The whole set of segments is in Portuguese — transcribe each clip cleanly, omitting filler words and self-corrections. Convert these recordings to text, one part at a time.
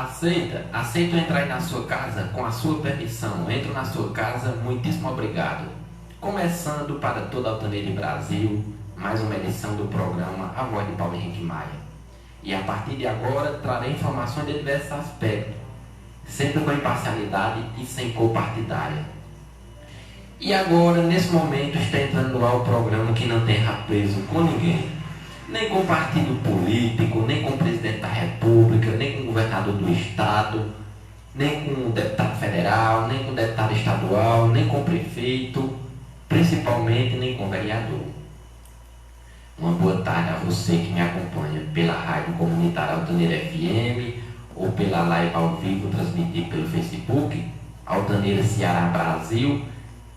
Aceito entrar na sua casa com a sua permissão. Entro na sua casa, muitíssimo obrigado. Começando para toda a Altaneira e Brasil, mais uma edição do programa A Voz de Paulo Henrique Maia. E a partir de agora trarei informações de diversos aspectos, sempre com imparcialidade e sem cor partidária. E agora, nesse momento, está entrando no ar o programa que não tem rapezo com ninguém. Nem com partido político, nem com o presidente da República, nem com o governador do estado, nem com o deputado federal, nem com o deputado estadual, nem com o prefeito, principalmente nem com o vereador. Uma boa tarde a você que me acompanha pela Rádio Comunitária Altaneira FM ou pela live ao vivo transmitida pelo Facebook, Altaneira Ceará Brasil,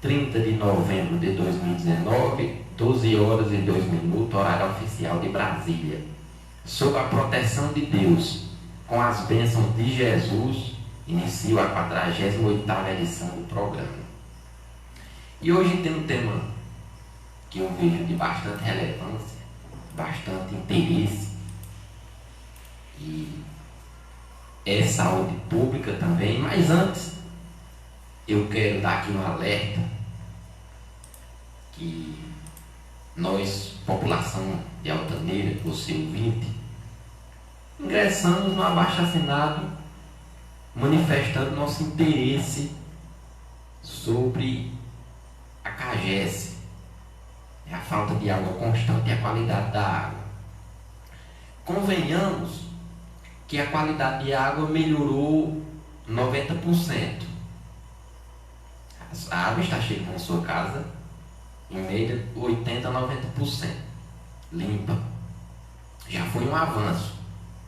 30 de novembro de 2019, 12 horas e 2 minutos, horário oficial de Brasília. Sob a proteção de Deus, com as bênçãos de Jesus, inicio a 48ª edição do programa. E hoje tem um tema que eu vejo de bastante relevância, bastante interesse, e é saúde pública também, mas antes eu quero dar aqui um alerta que nós, população de Altaneira, você ouvinte, ingressamos no abaixo-assinado manifestando nosso interesse sobre a CAGES, a falta de água constante e a qualidade da água. Convenhamos que a qualidade de água melhorou 90%. A água está chegando em sua casa em média 80 a 90% limpa. Já foi um avanço.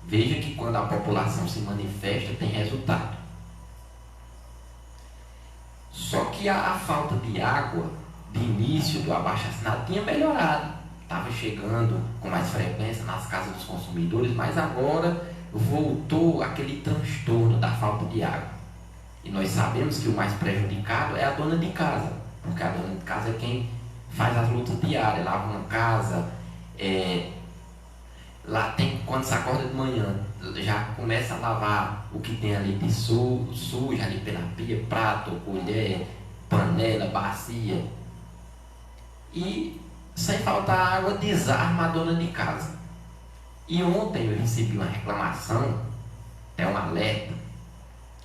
Veja que quando a população se manifesta tem resultado. Só que a falta de água de início do abaixo-assinado tinha melhorado, estava chegando com mais frequência nas casas dos consumidores, mas agora voltou aquele transtorno da falta de água. E nós sabemos que o mais prejudicado é a dona de casa, porque a dona de casa é quem faz as lutas diárias, lava uma casa, lá tem, quando se acorda de manhã, já começa a lavar o que tem ali de suja, ali pela pia, prato, colher, panela, bacia. E sem faltar água, desarma a dona de casa. E ontem eu recebi uma reclamação, até um alerta,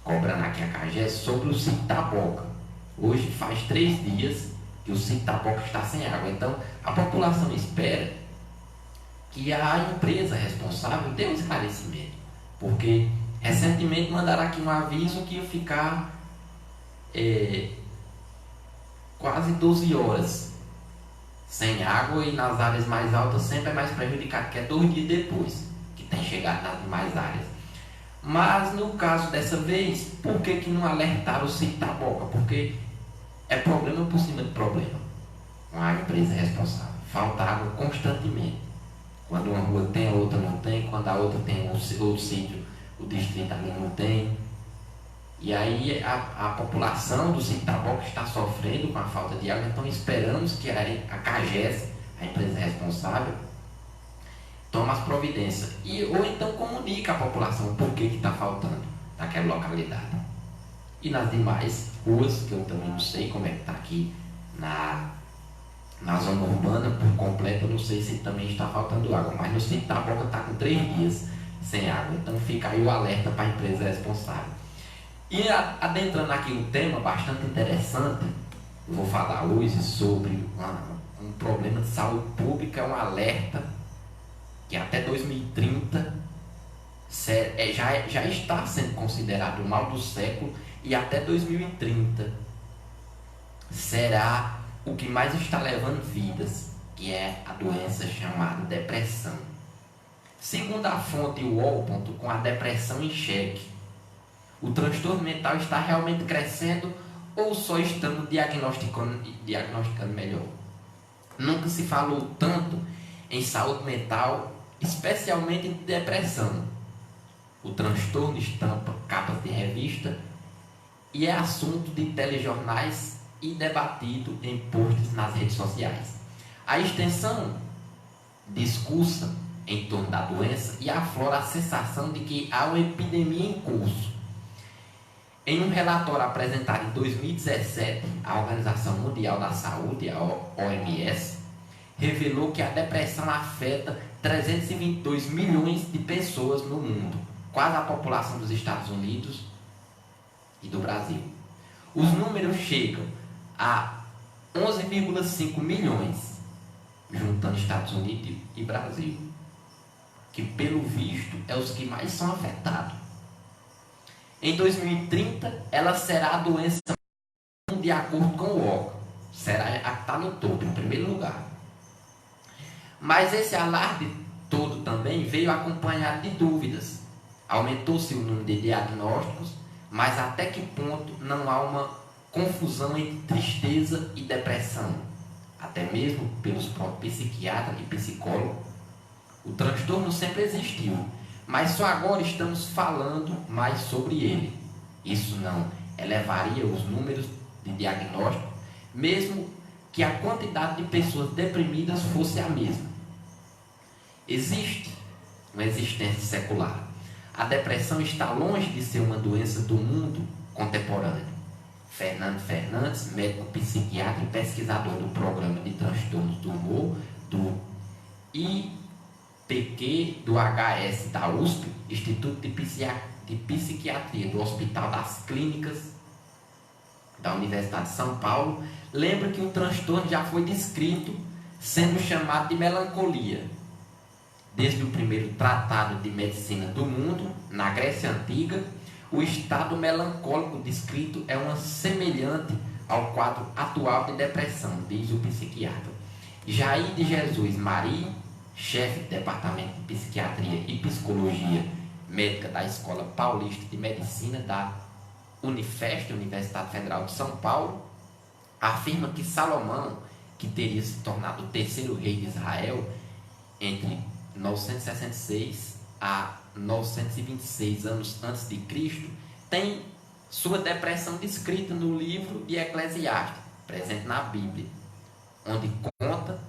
cobrando aqui a CAGES sobre o sítio Taboca. Hoje faz 3 dias que o sítio Taboca está sem água. Então a população espera que a empresa responsável dê um esclarecimento, porque recentemente mandaram aqui um aviso que ia ficar quase 12 horas sem água, e nas áreas mais altas sempre é mais prejudicado, que é 2 dias depois que tem chegado nas demais áreas. Mas no caso dessa vez, por que não alertaram o sítio Taboca? Porque é problema por cima de problema com a empresa responsável. Falta água constantemente. Quando uma rua tem, a outra não tem. Quando a outra tem, o sítio, o distrito ali não tem. E aí a população do sítio Taboca está sofrendo com a falta de água. Então esperamos que a CAGES, a empresa responsável, tome as providências. Ou então comunique à população por que está faltando naquela localidade. E nas demais ruas, que eu também não sei como é que está aqui na zona urbana por completo, eu não sei se também está faltando água, mas no sítio Taboca está com 3 dias sem água. Então fica aí o alerta para a empresa responsável. E adentrando aqui um tema bastante interessante, eu vou falar hoje sobre um problema de saúde pública, um alerta que até 2030 já está sendo considerado o mal do século, e até 2030 será o que mais está levando vidas, que é a doença chamada depressão. Segundo a fonte UOL.com, a depressão em xeque. O transtorno mental está realmente crescendo ou só estamos diagnosticando melhor? Nunca se falou tanto em saúde mental, especialmente em depressão. O transtorno estampa capas de revista e é assunto de telejornais e debatido em posts nas redes sociais. A extensão discursa em torno da doença e aflora a sensação de que há uma epidemia em curso. Em um relatório apresentado em 2017, a Organização Mundial da Saúde, a OMS, revelou que a depressão afeta 322 milhões de pessoas no mundo, quase a população dos Estados Unidos e do Brasil. Os números chegam a 11,5 milhões, juntando Estados Unidos e Brasil, que pelo visto é os que mais são afetados. Em 2030, ela será a doença de acordo com o órgão. Será a que está no topo, em primeiro lugar. Mas esse alarde todo também veio acompanhado de dúvidas. Aumentou-se o número de diagnósticos, mas até que ponto não há uma confusão entre tristeza e depressão? Até mesmo pelos próprios psiquiatras e psicólogos. O transtorno sempre existiu, mas só agora estamos falando mais sobre ele. Isso não elevaria os números de diagnóstico, mesmo que a quantidade de pessoas deprimidas fosse a mesma. Existe uma existência secular. A depressão está longe de ser uma doença do mundo contemporâneo. Fernando Fernandes, médico psiquiatra e pesquisador do Programa de Transtornos do Humor, do IPQ, do HS da USP, Instituto de Psiquiatria do Hospital das Clínicas da Universidade de São Paulo, lembra que o transtorno já foi descrito sendo chamado de melancolia. Desde o primeiro tratado de medicina do mundo, na Grécia Antiga, o estado melancólico descrito é uma semelhante ao quadro atual de depressão, diz o psiquiatra. Jair de Jesus Maria, chefe do Departamento de Psiquiatria e Psicologia Médica da Escola Paulista de Medicina da Unifesp, Universidade Federal de São Paulo, afirma que Salomão, que teria se tornado o terceiro rei de Israel entre 966 a 926 anos antes de Cristo, tem sua depressão descrita no livro de Eclesiastes, presente na Bíblia, onde conta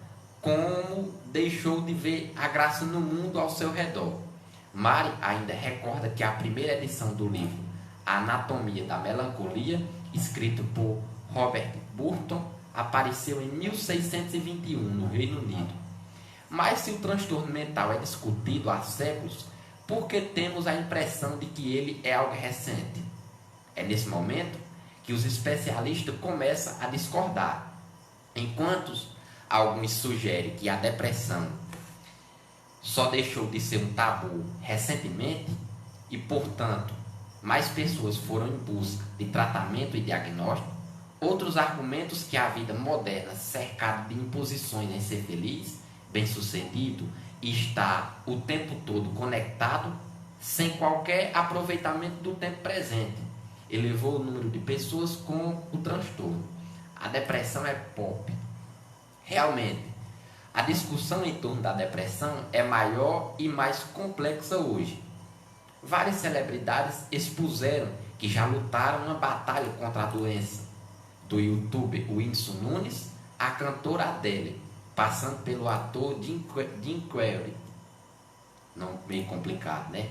como deixou de ver a graça no mundo ao seu redor. Mari ainda recorda que a primeira edição do livro A Anatomia da Melancolia, escrito por Robert Burton, apareceu em 1621 no Reino Unido. Mas se o transtorno mental é discutido há séculos, por que temos a impressão de que ele é algo recente? É nesse momento que os especialistas começam a discordar. Enquanto alguns sugerem que a depressão só deixou de ser um tabu recentemente e, portanto, mais pessoas foram em busca de tratamento e diagnóstico, outros argumentos que a vida moderna, cercada de imposições em ser feliz, bem-sucedido e estar o tempo todo conectado, sem qualquer aproveitamento do tempo presente, elevou o número de pessoas com o transtorno. A depressão é pop. Realmente, a discussão em torno da depressão é maior e mais complexa hoje. Várias celebridades expuseram que já lutaram uma batalha contra a doença, do youtuber Whindersson Nunes à cantora Adele, passando pelo ator Jim Carrey. Não, meio complicado, né?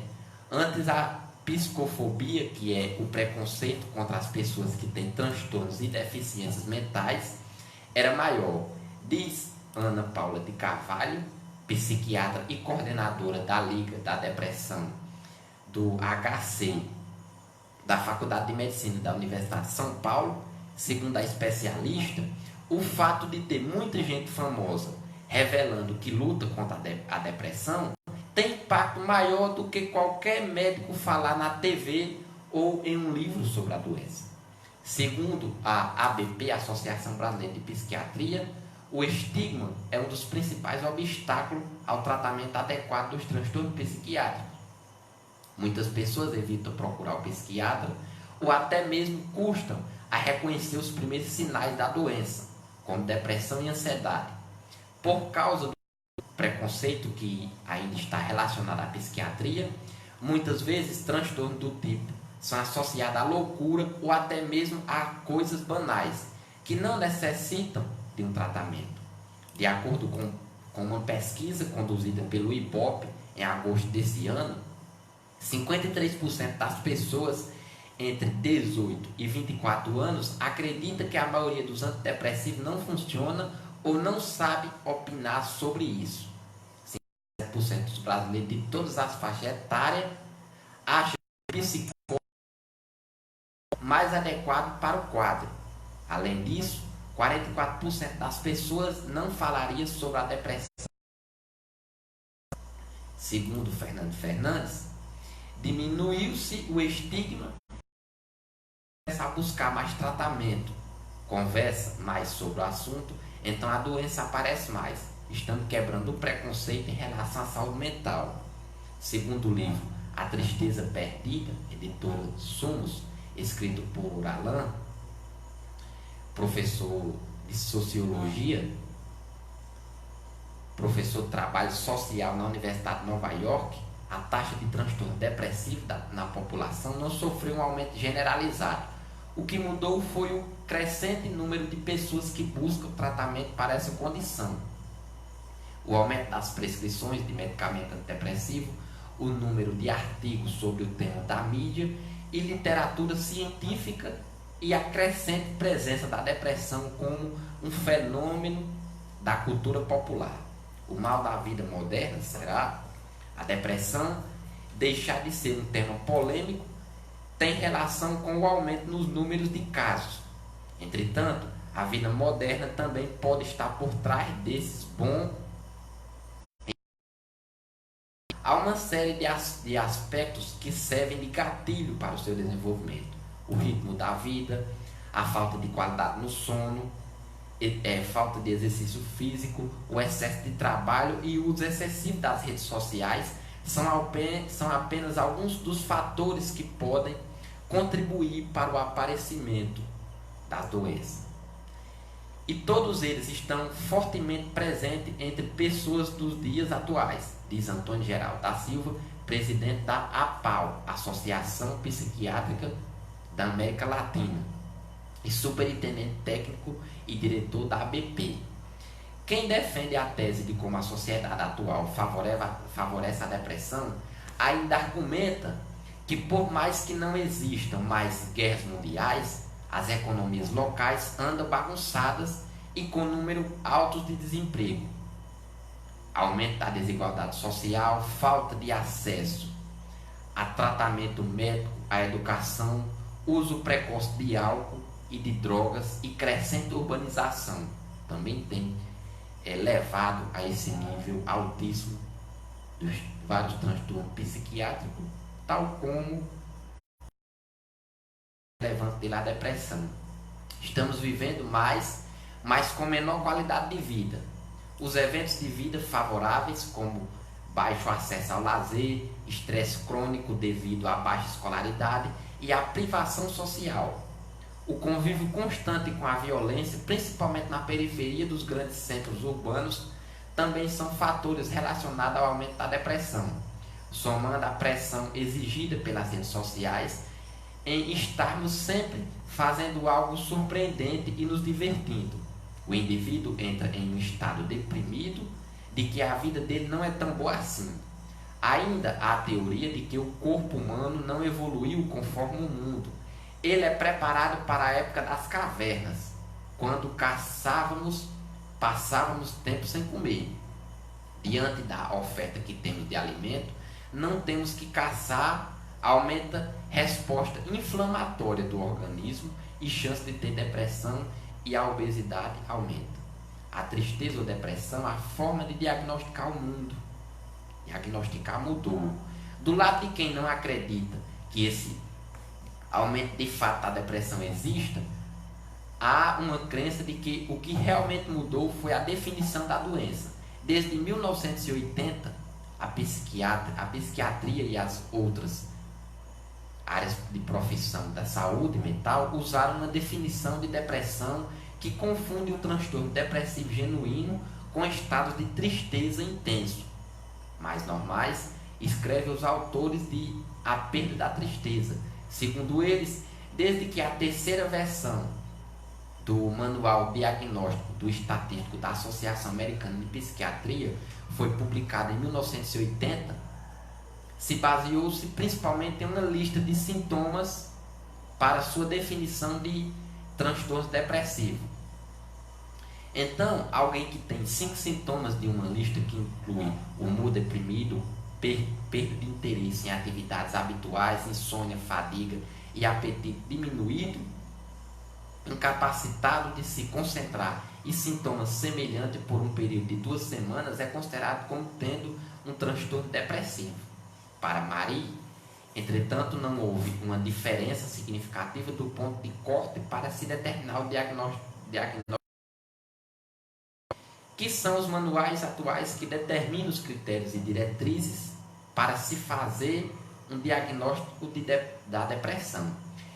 Antes, a psicofobia, que é o preconceito contra as pessoas que têm transtornos e deficiências mentais, era maior. Diz Ana Paula de Carvalho, psiquiatra e coordenadora da Liga da Depressão do HC, da Faculdade de Medicina da Universidade de São Paulo. Segundo a especialista, o fato de ter muita gente famosa revelando que luta contra a depressão tem impacto maior do que qualquer médico falar na TV ou em um livro sobre a doença. Segundo a ABP, Associação Brasileira de Psiquiatria, o estigma é um dos principais obstáculos ao tratamento adequado dos transtornos psiquiátricos. Muitas pessoas evitam procurar o psiquiatra ou até mesmo custam a reconhecer os primeiros sinais da doença, como depressão e ansiedade. Por causa do preconceito que ainda está relacionado à psiquiatria, muitas vezes transtornos do tipo são associados à loucura ou até mesmo a coisas banais, que não necessitam de um tratamento. De acordo com Com uma pesquisa conduzida pelo IBOP em agosto desse ano, 53% das pessoas entre 18 e 24 anos acredita que a maioria dos antidepressivos não funciona ou não sabe opinar sobre isso. 50% dos brasileiros de todas as faixas etárias acham que o psicólogo é mais adequado para o quadro. Além disso, 44% das pessoas não falaria sobre a depressão. Segundo Fernando Fernandes, diminuiu-se o estigma, começa a buscar mais tratamento, conversa mais sobre o assunto, então a doença aparece mais. Estamos quebrando o preconceito em relação à saúde mental. Segundo o livro A Tristeza Perdida, editora Sumos, escrito por Alain, professor de Sociologia, professor de Trabalho Social na Universidade de Nova York, a taxa de transtorno depressivo na população não sofreu um aumento generalizado. O que mudou foi o crescente número de pessoas que buscam tratamento para essa condição. O aumento das prescrições de medicamento antidepressivo, o número de artigos sobre o tema da mídia e literatura científica e a crescente presença da depressão como um fenômeno da cultura popular. O mal da vida moderna será a depressão deixar de ser um tema polêmico, tem relação com o aumento nos números de casos. Entretanto, a vida moderna também pode estar por trás desses bons. Há uma série de aspectos que servem de gatilho para o seu desenvolvimento. O ritmo da vida, a falta de qualidade no sono, falta de exercício físico, o excesso de trabalho e o uso excessivo das redes sociais são apenas alguns dos fatores que podem contribuir para o aparecimento das doenças. E todos eles estão fortemente presentes entre pessoas dos dias atuais, diz Antônio Geraldo da Silva, presidente da APAL, Associação Psiquiátrica da América Latina, e superintendente técnico e diretor da ABP. Quem defende a tese de como a sociedade atual favorece a depressão, ainda argumenta que por mais que não existam mais guerras mundiais, as economias locais andam bagunçadas e com número altos de desemprego. Aumento da desigualdade social, falta de acesso a tratamento médico, a educação, uso precoce de álcool e de drogas e crescente urbanização também tem levado a esse nível altíssimo dos vários transtornos psiquiátricos, tal como levante da depressão. Estamos vivendo mais, mas com menor qualidade de vida. Os eventos de vida favoráveis, como baixo acesso ao lazer, estresse crônico devido à baixa escolaridade e a privação social. O convívio constante com a violência, principalmente na periferia dos grandes centros urbanos, também são fatores relacionados ao aumento da depressão, somando a pressão exigida pelas redes sociais em estarmos sempre fazendo algo surpreendente e nos divertindo. O indivíduo entra em um estado deprimido de que a vida dele não é tão boa assim. Ainda há a teoria de que o corpo humano não evoluiu conforme o mundo. Ele é preparado para a época das cavernas, quando caçávamos, passávamos tempo sem comer. Diante da oferta que temos de alimento, não temos que caçar, aumenta a resposta inflamatória do organismo e chance de ter depressão e a obesidade aumenta. A tristeza ou depressão, a forma de diagnosticar o mundo. Diagnosticar mudou. Do lado de quem não acredita que esse aumento de fato da depressão exista, há uma crença de que o que realmente mudou foi a definição da doença. Desde 1980, a psiquiatria e as outras áreas de profissão da saúde mental usaram uma definição de depressão que confunde o transtorno depressivo genuíno com estados de tristeza intenso, mais normais, escreve os autores de A Perda da Tristeza. Segundo eles, desde que a terceira versão do Manual Diagnóstico do Estatístico da Associação Americana de Psiquiatria, foi publicado em 1980, se baseou-se principalmente em uma lista de sintomas para sua definição de transtorno depressivo. Então, alguém que tem 5 sintomas de uma lista que inclui humor deprimido, perda de interesse em atividades habituais, insônia, fadiga e apetite diminuído, incapacitado de se concentrar e sintomas semelhantes por um período de 2 semanas, é considerado como tendo um transtorno depressivo. Para Marie, entretanto, não houve uma diferença significativa do ponto de corte para se determinar o diagnóstico que são os manuais atuais que determinam os critérios e diretrizes para se fazer um diagnóstico da depressão.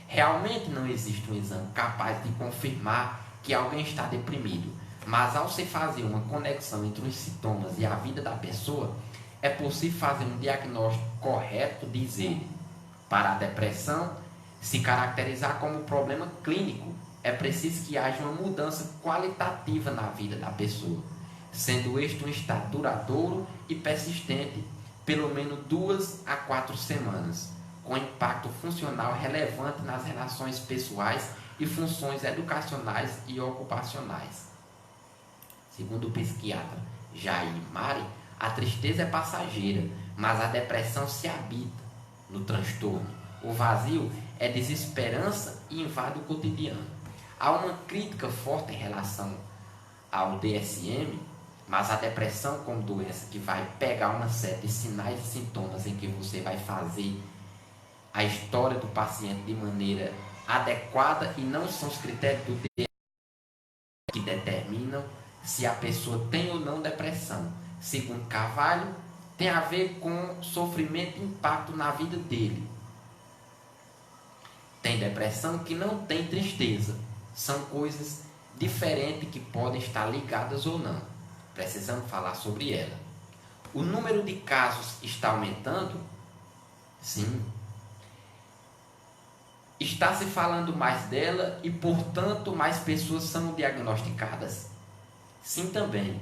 Realmente não existe um exame capaz de confirmar que alguém está deprimido, mas ao se fazer uma conexão entre os sintomas e a vida da pessoa, é possível fazer um diagnóstico correto, dizer, para a depressão se caracterizar como problema clínico, é preciso que haja uma mudança qualitativa na vida da pessoa, sendo este um estado duradouro e persistente, pelo menos 2 a 4 semanas, com impacto funcional relevante nas relações pessoais e funções educacionais e ocupacionais. Segundo o psiquiatra Jair Mari, a tristeza é passageira, mas a depressão se habita no transtorno. O vazio é desesperança e invade o cotidiano. Há uma crítica forte em relação ao DSM, mas a depressão como doença que vai pegar uma série de sinais e sintomas em que você vai fazer a história do paciente de maneira adequada e não são os critérios do DSM que determinam se a pessoa tem ou não depressão. Segundo Carvalho, tem a ver com sofrimento e impacto na vida dele. Tem depressão que não tem tristeza. São coisas diferentes que podem estar ligadas ou não. Precisamos falar sobre ela. O número de casos está aumentando? Sim. Está se falando mais dela e, portanto, mais pessoas são diagnosticadas? Sim, também.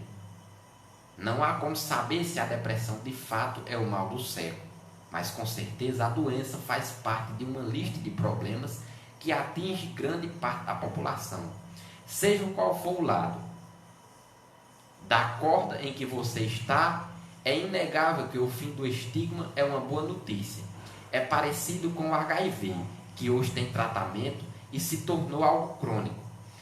Não há como saber se a depressão de fato é o mal do século, mas com certeza a doença faz parte de uma lista de problemas que atinge grande parte da população. Seja qual for o lado da corda em que você está, é inegável que o fim do estigma é uma boa notícia. É parecido com o HIV, que hoje tem tratamento e se tornou algo crônico.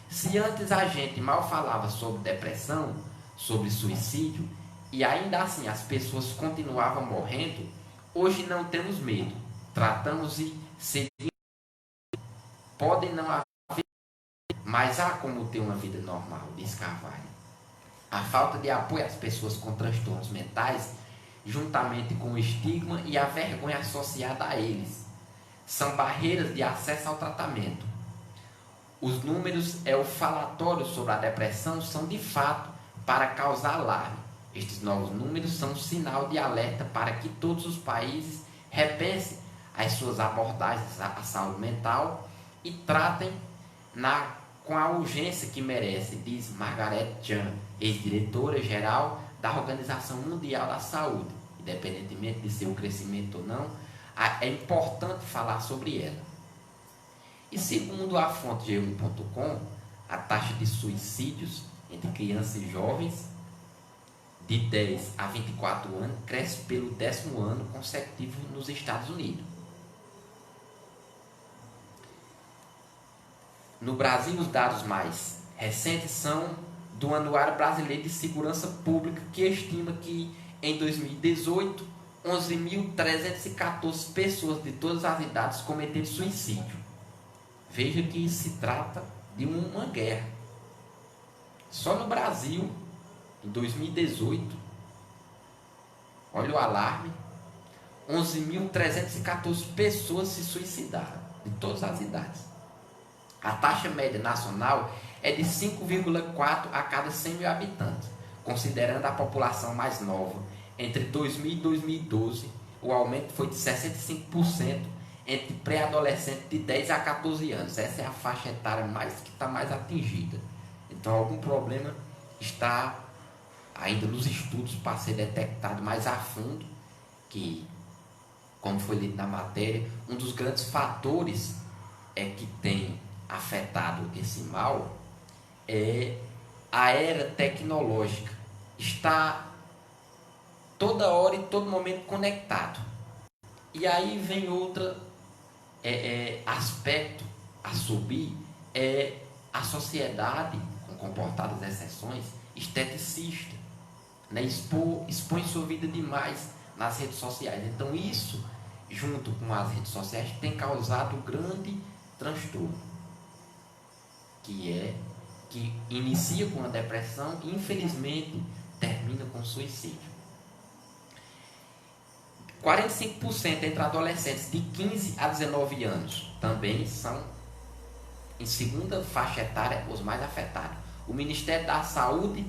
Se antes a gente mal falava sobre depressão, sobre suicídio, e ainda assim as pessoas continuavam morrendo, hoje não temos medo, tratamos e seguimos. Podem não haver, mas há como ter uma vida normal, diz Carvalho. A falta de apoio às pessoas com transtornos mentais, juntamente com o estigma e a vergonha associada a eles, são barreiras de acesso ao tratamento. Os números o falatório sobre a depressão são de fato para causar alarme. Estes novos números são um sinal de alerta para que todos os países repensem as suas abordagens à saúde mental e tratem com a urgência que merece, diz Margaret Chan, ex-diretora-geral da Organização Mundial da Saúde. Independentemente de seu crescimento ou não, é importante falar sobre ela. E segundo a fonte G1.com, a taxa de suicídios entre crianças e jovens de 10 a 24 anos cresce pelo 10º ano consecutivo nos Estados Unidos. No Brasil, os dados mais recentes são do Anuário Brasileiro de Segurança Pública, que estima que em 2018, 11.314 pessoas de todas as idades cometeram suicídio. Veja que se trata de uma guerra. Só no Brasil, em 2018, olha o alarme, 11.314 pessoas se suicidaram, de todas as idades. A taxa média nacional é de 5,4 a cada 100 mil habitantes, considerando a população mais nova. Entre 2000 e 2012, o aumento foi de 65% entre pré-adolescente de 10 a 14 anos. Essa é a faixa etária que está mais atingida. Então, algum problema está ainda nos estudos para ser detectado mais a fundo, que, como foi lido na matéria, um dos grandes fatores que tem afetado esse mal é a era tecnológica. Está toda hora e todo momento conectado. E aí vem outro aspecto a subir, é a sociedade, com comportadas exceções, esteticista, né? Expõe sua vida demais nas redes sociais. Então isso, junto com as redes sociais, tem causado um grande transtorno, que inicia com a depressão e infelizmente termina com suicídio. 45% entre adolescentes de 15 a 19 anos também são, em segunda faixa etária, os mais afetados. O Ministério da Saúde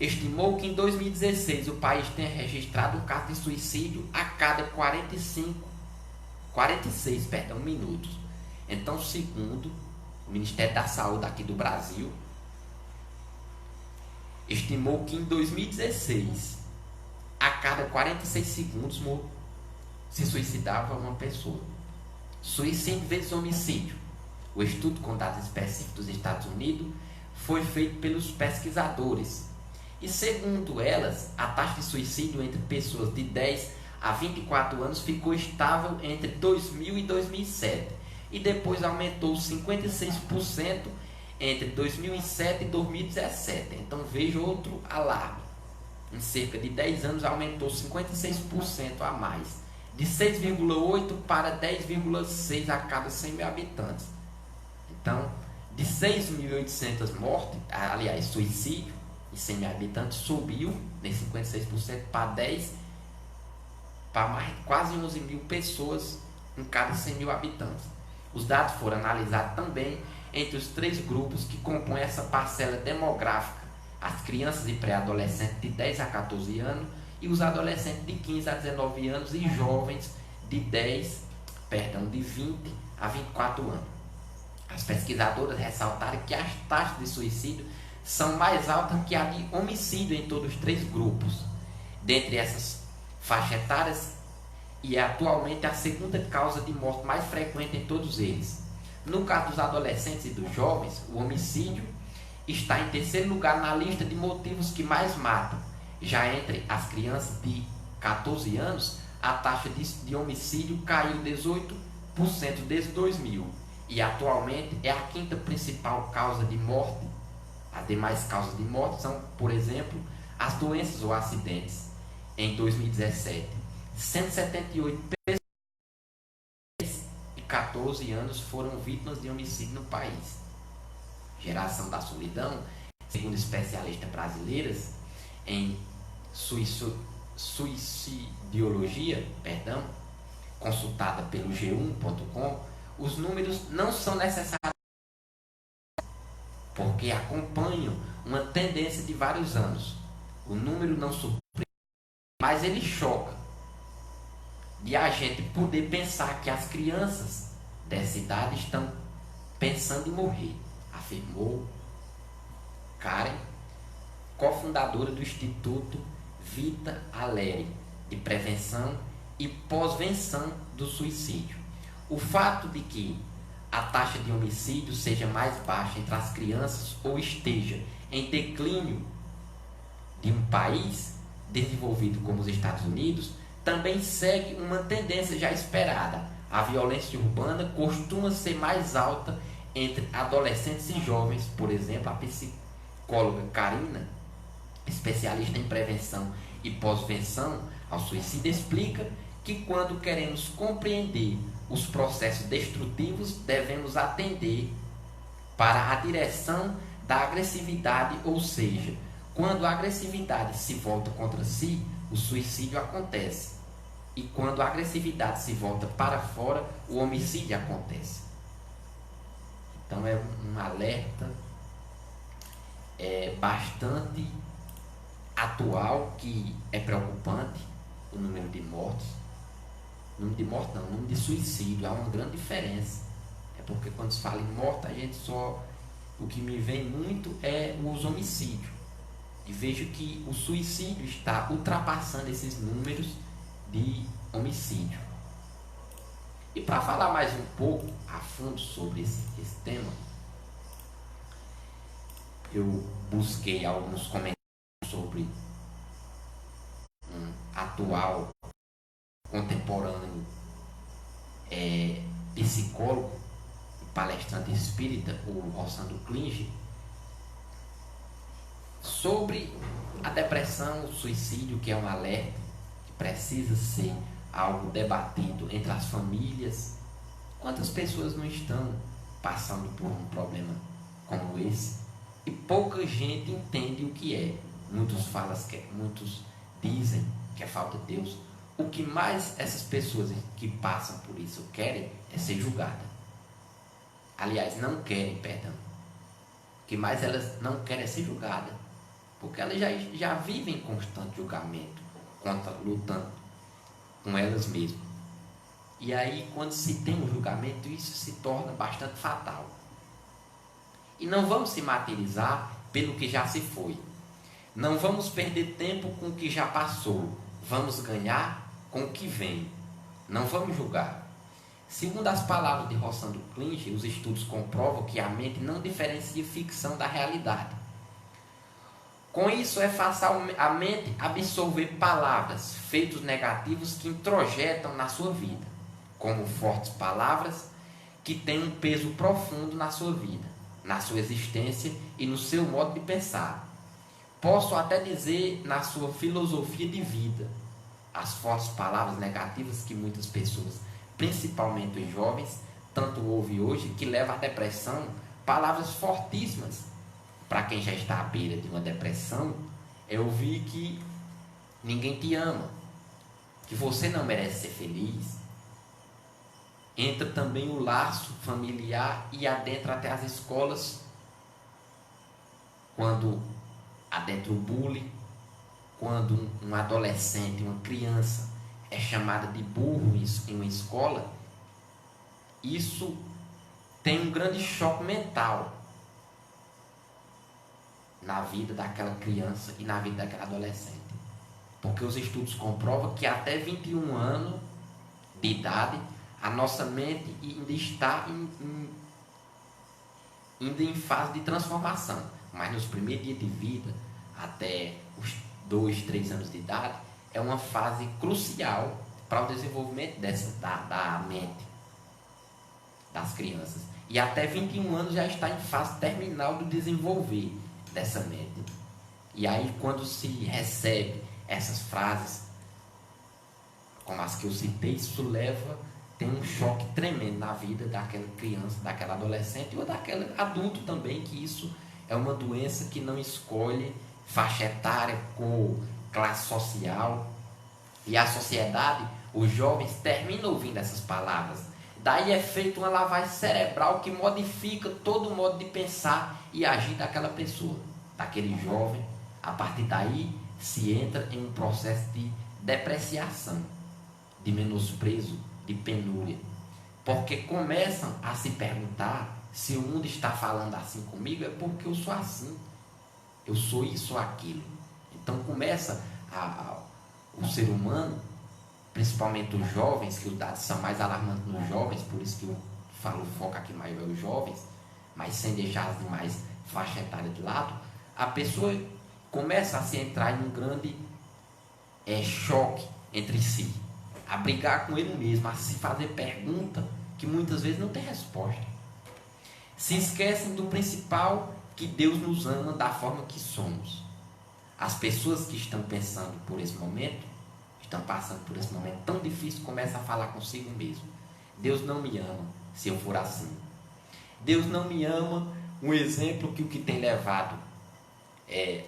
estimou que em 2016 o país tenha registrado um caso de suicídio a cada 46 minutos. Então, segundo o Ministério da Saúde aqui do Brasil, estimou que em 2016, a cada 46 segundos se suicidava uma pessoa. Suicídio vezes homicídio. O estudo com dados específicos dos Estados Unidos foi feito pelos pesquisadores. E segundo elas, a taxa de suicídio entre pessoas de 10 a 24 anos ficou estável entre 2000 e 2007. E depois aumentou 56% entre 2007 e 2017. Então veja outro alarme. Em cerca de 10 anos aumentou 56% a mais, de 6,8 para 10,6 a cada 100 mil habitantes. Então, de 6.800 mortes, aliás, suicídio em 100 mil habitantes, subiu em 56% para 10, para mais, quase 11 mil pessoas em cada 100 mil habitantes. Os dados foram analisados também entre os 3 grupos que compõem essa parcela demográfica: as crianças e pré-adolescentes de 10 a 14 anos e os adolescentes de 15 a 19 anos e jovens de 20 a 24 anos. As pesquisadoras ressaltaram que as taxas de suicídio são mais altas que a de homicídio em todos os 3 grupos. Dentre essas faixas etárias, e é atualmente a segunda causa de morte mais frequente em todos eles. No caso dos adolescentes e dos jovens, o homicídio está em terceiro lugar na lista de motivos que mais matam. Já entre as crianças de 14 anos, a taxa de homicídio caiu 18% desde 2000 e atualmente é a quinta principal causa de morte. As demais causas de morte são, por exemplo, as doenças ou acidentes. Em 2017, 178 pessoas de 14 anos foram vítimas de homicídio no país. Geração da solidão, segundo especialistas brasileiras em suicidologia, consultada pelo G1.com, os números não são necessários porque acompanham uma tendência de vários anos. O número não surpreende, mas ele choca de a gente poder pensar que as crianças dessa idade estão pensando em morrer, afirmou Karen, cofundadora do Instituto Vita Alegre de Prevenção e Pós-Venção do Suicídio. O fato de que a taxa de homicídio seja mais baixa entre as crianças ou esteja em declínio de um país desenvolvido como os Estados Unidos também segue uma tendência já esperada. A violência urbana costuma ser mais alta entre adolescentes e jovens. Por exemplo, a psicóloga Karina, especialista em prevenção e pós-venção ao suicídio, explica que quando queremos compreender os processos destrutivos, devemos atender para a direção da agressividade, ou seja, quando a agressividade se volta contra si, o suicídio acontece. E quando a agressividade se volta para fora, o homicídio acontece. Então é um alerta bastante atual, que é preocupante o número de mortes. Número de morte não, número de suicídio. Há uma grande diferença. É porque quando se fala em morte, a gente só... O que me vem muito é os homicídios. E vejo que o suicídio está ultrapassando esses números de homicídio. E para falar mais um pouco a fundo sobre esse tema, eu busquei alguns comentários sobre um atual contemporâneo psicólogo e palestrante espírita, o Rossandro Klinge, sobre a depressão, o suicídio, que é um alerta que precisa ser algo debatido entre as famílias. Quantas pessoas não estão passando por um problema como esse e pouca gente entende o que é. Muitos dizem que é falta de Deus. O que mais essas pessoas que passam por isso querem é ser julgadas. Aliás, não querem perdão. O que mais elas não querem é ser julgadas, porque elas já vivem em constante julgamento, lutando com elas mesmas. E aí, quando se tem um julgamento, isso se torna bastante fatal. E não vamos se martirizar pelo que já se foi. Não vamos perder tempo com o que já passou. Vamos ganhar com o que vem. Não vamos julgar. Segundo as palavras de Rossandro Klinge, os estudos comprovam que a mente não diferencia ficção da realidade. Com isso, é fácil a mente absorver palavras, feitos negativos que introjetam na sua vida, como fortes palavras que têm um peso profundo na sua vida, na sua existência e no seu modo de pensar. Posso até dizer na sua filosofia de vida. As fortes palavras negativas que muitas pessoas, principalmente os jovens, tanto ouvem hoje, que levam à depressão, palavras fortíssimas. Para quem já está à beira de uma depressão, é ouvir que ninguém te ama, que você não merece ser feliz. Entra também o laço familiar e adentra até as escolas, quando adentra o bullying, quando um adolescente, uma criança é chamada de burro em uma escola, isso tem um grande choque mental na vida daquela criança e na vida daquela adolescente. Porque os estudos comprovam que até 21 anos de idade, a nossa mente ainda está ainda em fase de transformação. Mas nos primeiros dias de vida, até os 2, 3 anos de idade, é uma fase crucial para o desenvolvimento da mente das crianças. E até 21 anos já está em fase terminal do desenvolver dessa mente. E aí, quando se recebe essas frases, como as que eu citei, isso tem um choque tremendo na vida daquela criança, daquela adolescente ou daquele adulto também, que isso é uma doença que não escolhe faixa etária, cor, classe social. E a sociedade, os jovens terminam ouvindo essas palavras. Daí é feita uma lavagem cerebral que modifica todo o modo de pensar e agir daquela pessoa, daquele jovem. A partir daí se entra em um processo de depreciação, de menosprezo, de penúria, porque começam a se perguntar: se o mundo está falando assim comigo, é porque eu sou assim, eu sou isso ou aquilo. Então começa o ser humano, principalmente os jovens, que os dados são mais alarmantes nos jovens, por isso que eu falo, o foco aqui maior é os jovens, mas sem deixar as demais faixas etárias de lado. A pessoa começa a se entrar em um grande choque entre si, a brigar com ele mesmo, a se fazer pergunta que muitas vezes não tem resposta. Se esquecem do principal, que Deus nos ama da forma que somos. As pessoas que estão pensando por esse momento, estão passando por esse momento tão difícil, começam a falar consigo mesmo: Deus não me ama se eu for assim. Deus não me ama. Um exemplo que o que tem levado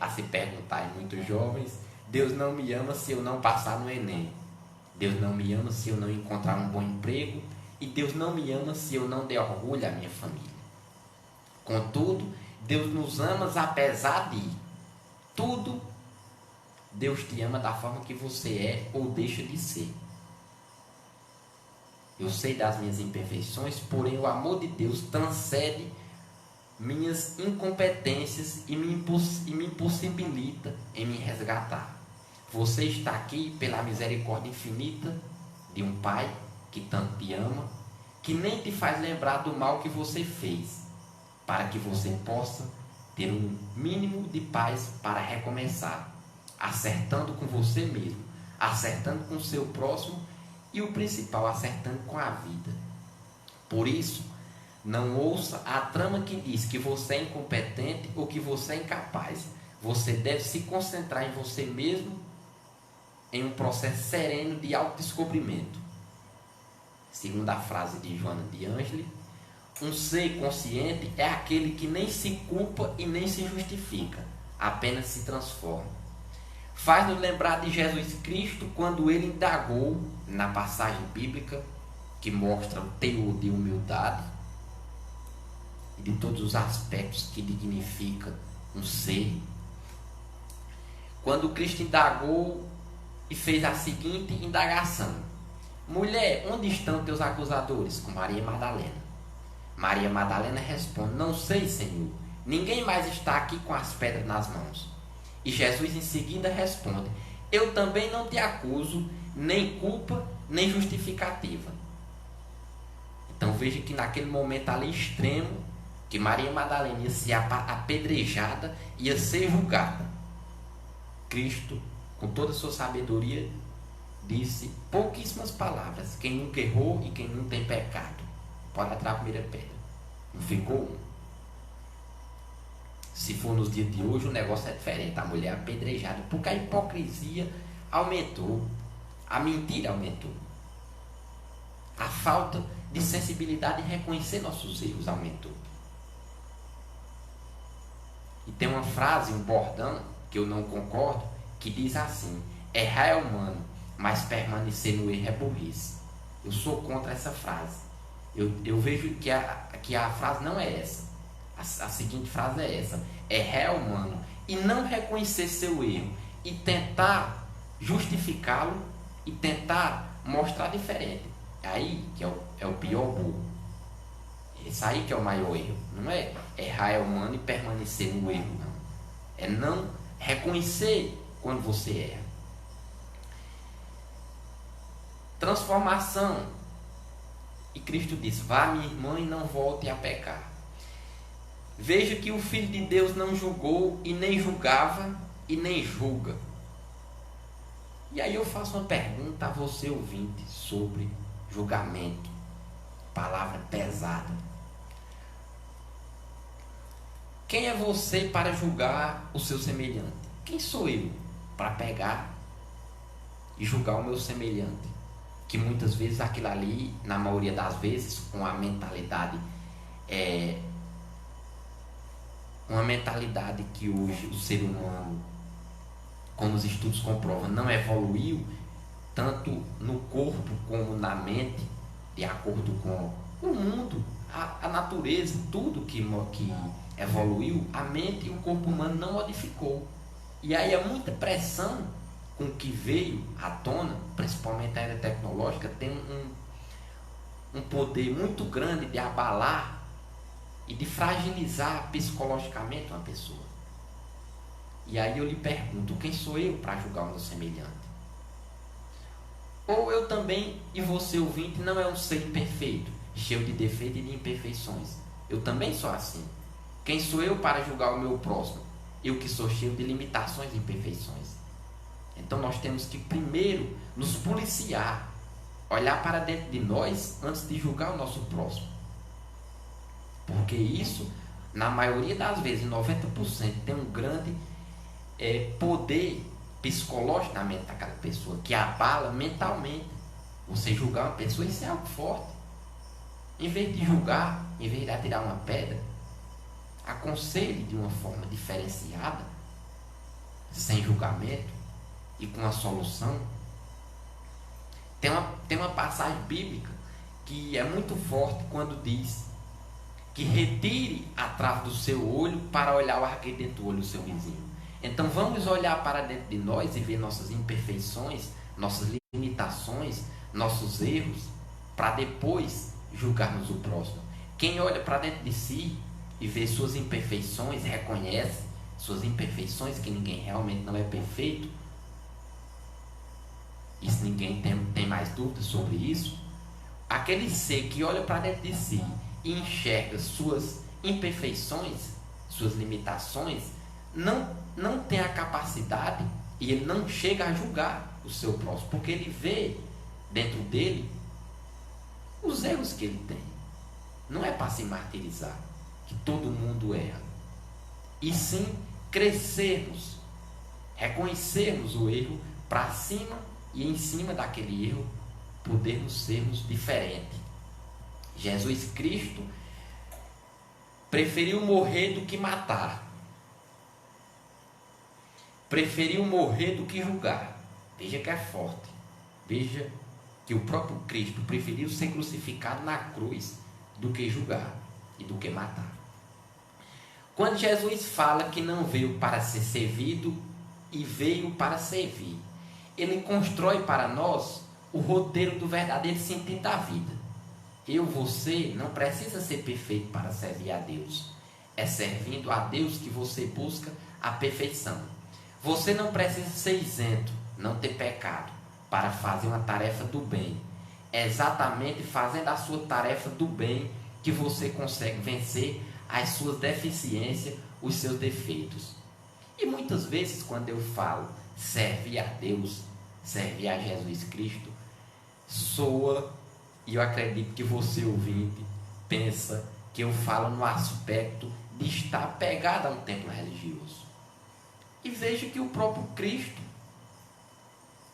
a se perguntar em muitos jovens: Deus não me ama se eu não passar no Enem. Deus não me ama se eu não encontrar um bom emprego. E Deus não me ama se eu não der orgulho à minha família. Contudo, Deus nos ama apesar de tudo. Deus te ama da forma que você é ou deixa de ser. Eu sei das minhas imperfeições, porém o amor de Deus transcende minhas incompetências e me impossibilita em me resgatar. Você está aqui pela misericórdia infinita de um Pai que tanto te ama, que nem te faz lembrar do mal que você fez, para que você possa ter um mínimo de paz para recomeçar, acertando com você mesmo, acertando com o seu próximo e o principal, acertando com a vida. Por isso, não ouça a trama que diz que você é incompetente ou que você é incapaz. Você deve se concentrar em você mesmo, em um processo sereno de autodescobrimento. Segundo a frase de Joana de Ângeles, um ser consciente é aquele que nem se culpa e nem se justifica, apenas se transforma. Faz-nos lembrar de Jesus Cristo quando ele indagou na passagem bíblica que mostra o teor de humildade e de todos os aspectos que dignifica um ser. Quando Cristo indagou e fez a seguinte indagação: mulher, onde estão teus acusadores? Com Maria Madalena. Maria Madalena responde: não sei, Senhor, ninguém mais está aqui com as pedras nas mãos. E Jesus em seguida responde: eu também não te acuso, nem culpa, nem justificativa. Então veja que naquele momento ali extremo, que Maria Madalena ia ser apedrejada, ia ser julgada, Cristo, com toda a sua sabedoria, disse pouquíssimas palavras: quem nunca errou e quem não tem pecado, pode atirar a primeira pedra. Não ficou um. Se for nos dias de hoje, o negócio é diferente. A mulher é apedrejada, porque a hipocrisia aumentou, a mentira aumentou, a falta de sensibilidade em reconhecer nossos erros aumentou. E tem uma frase, um bordão, que eu não concordo, que diz assim: errar é humano, mas permanecer no erro é burrice. Eu sou contra essa frase. Eu vejo que a frase não é essa. A seguinte frase é essa: errar é humano, e não reconhecer seu erro e tentar justificá-lo e tentar mostrar diferente. Aí que é o pior burro. Esse aí que é o maior erro. Não é errar é humano e permanecer no erro, não. É não reconhecer quando você erra. Transformação. E Cristo diz: vá, minha irmã, e não volte a pecar. Veja que o Filho de Deus não julgou e nem julgava e nem julga. E aí eu faço uma pergunta a você, ouvinte, sobre julgamento. Palavra pesada. Quem é você para julgar o seu semelhante? Quem sou eu para pegar e julgar o meu semelhante? Que muitas vezes aquilo ali, na maioria das vezes, com a mentalidade uma mentalidade que hoje o ser humano, como os estudos comprovam, não evoluiu tanto no corpo como na mente, de acordo com o mundo, a natureza, tudo que evoluiu, a mente e o corpo humano não modificou. E aí é muita pressão com que veio à tona, principalmente a era tecnológica, tem um poder muito grande de abalar e de fragilizar psicologicamente uma pessoa. E aí eu lhe pergunto: quem sou eu para julgar o meu semelhante? Ou eu também, e você ouvinte, não é um ser imperfeito, cheio de defeitos e de imperfeições. Eu também sou assim. Quem sou eu para julgar o meu próximo? Eu que sou cheio de limitações e imperfeições. Então nós temos que primeiro nos policiar, olhar para dentro de nós antes de julgar o nosso próximo. Porque isso, na maioria das vezes, 90%, tem um grande poder psicológico na mente daquela pessoa, que abala mentalmente. Você julgar uma pessoa, isso é algo forte. Em vez de julgar, em vez de atirar uma pedra, aconselhe de uma forma diferenciada, sem julgamento e com a solução. Tem uma passagem bíblica que é muito forte quando diz que retire a trave do seu olho para olhar o arqueiro dentro do olho do seu vizinho. Então vamos olhar para dentro de nós e ver nossas imperfeições, nossas limitações, nossos erros, para depois julgarmos o próximo. Quem olha para dentro de si e vê suas imperfeições, reconhece suas imperfeições, que ninguém realmente não é perfeito, isso ninguém tem mais dúvidas sobre isso. Aquele ser que olha para dentro de si e enxerga suas imperfeições, suas limitações, não tem a capacidade e ele não chega a julgar o seu próximo, porque ele vê dentro dele os erros que ele tem. Não é para se martirizar, que todo mundo erra, e sim crescermos, reconhecermos o erro para cima e em cima daquele erro podermos sermos diferentes. Jesus Cristo preferiu morrer do que matar, preferiu morrer do que julgar. Veja que é forte. Veja que o próprio Cristo preferiu ser crucificado na cruz do que julgar e do que matar. Quando Jesus fala que não veio para ser servido e veio para servir, ele constrói para nós o roteiro do verdadeiro sentido da vida. Você não precisa ser perfeito para servir a Deus. É servindo a Deus que você busca a perfeição. Você não precisa ser isento, não ter pecado, para fazer uma tarefa do bem. É exatamente fazendo a sua tarefa do bem que você consegue vencer as suas deficiências, os seus defeitos. E muitas vezes, quando eu falo servir a Deus, servir a Jesus Cristo, soa, e eu acredito que você, ouvinte, pensa que eu falo no aspecto de estar pegado a um templo religioso. E veja que o próprio Cristo,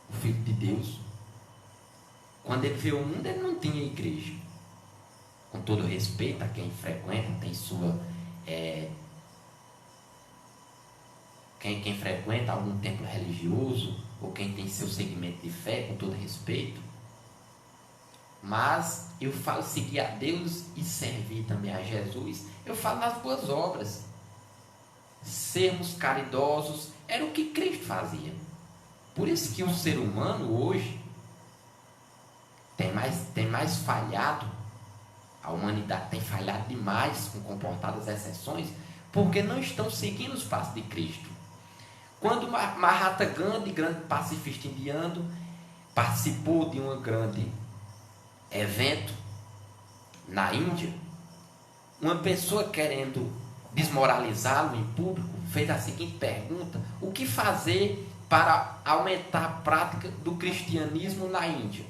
o Filho de Deus, quando ele veio ao mundo, ele não tinha igreja. Com todo respeito a quem frequenta, tem sua... Quem frequenta algum templo religioso, ou quem tem seu segmento de fé, com todo respeito. Mas eu falo seguir a Deus e servir também a Jesus. Eu falo nas boas obras. Sermos caridosos era o que Cristo fazia. Por isso que o ser humano hoje tem mais falhado. A humanidade tem falhado demais, com comportadas exceções, porque não estão seguindo os passos de Cristo. Quando Mahatma Gandhi, grande pacifista indiano, participou de um grande evento na Índia, uma pessoa querendo desmoralizá-lo em público fez a seguinte pergunta: o que fazer para aumentar a prática do cristianismo na Índia?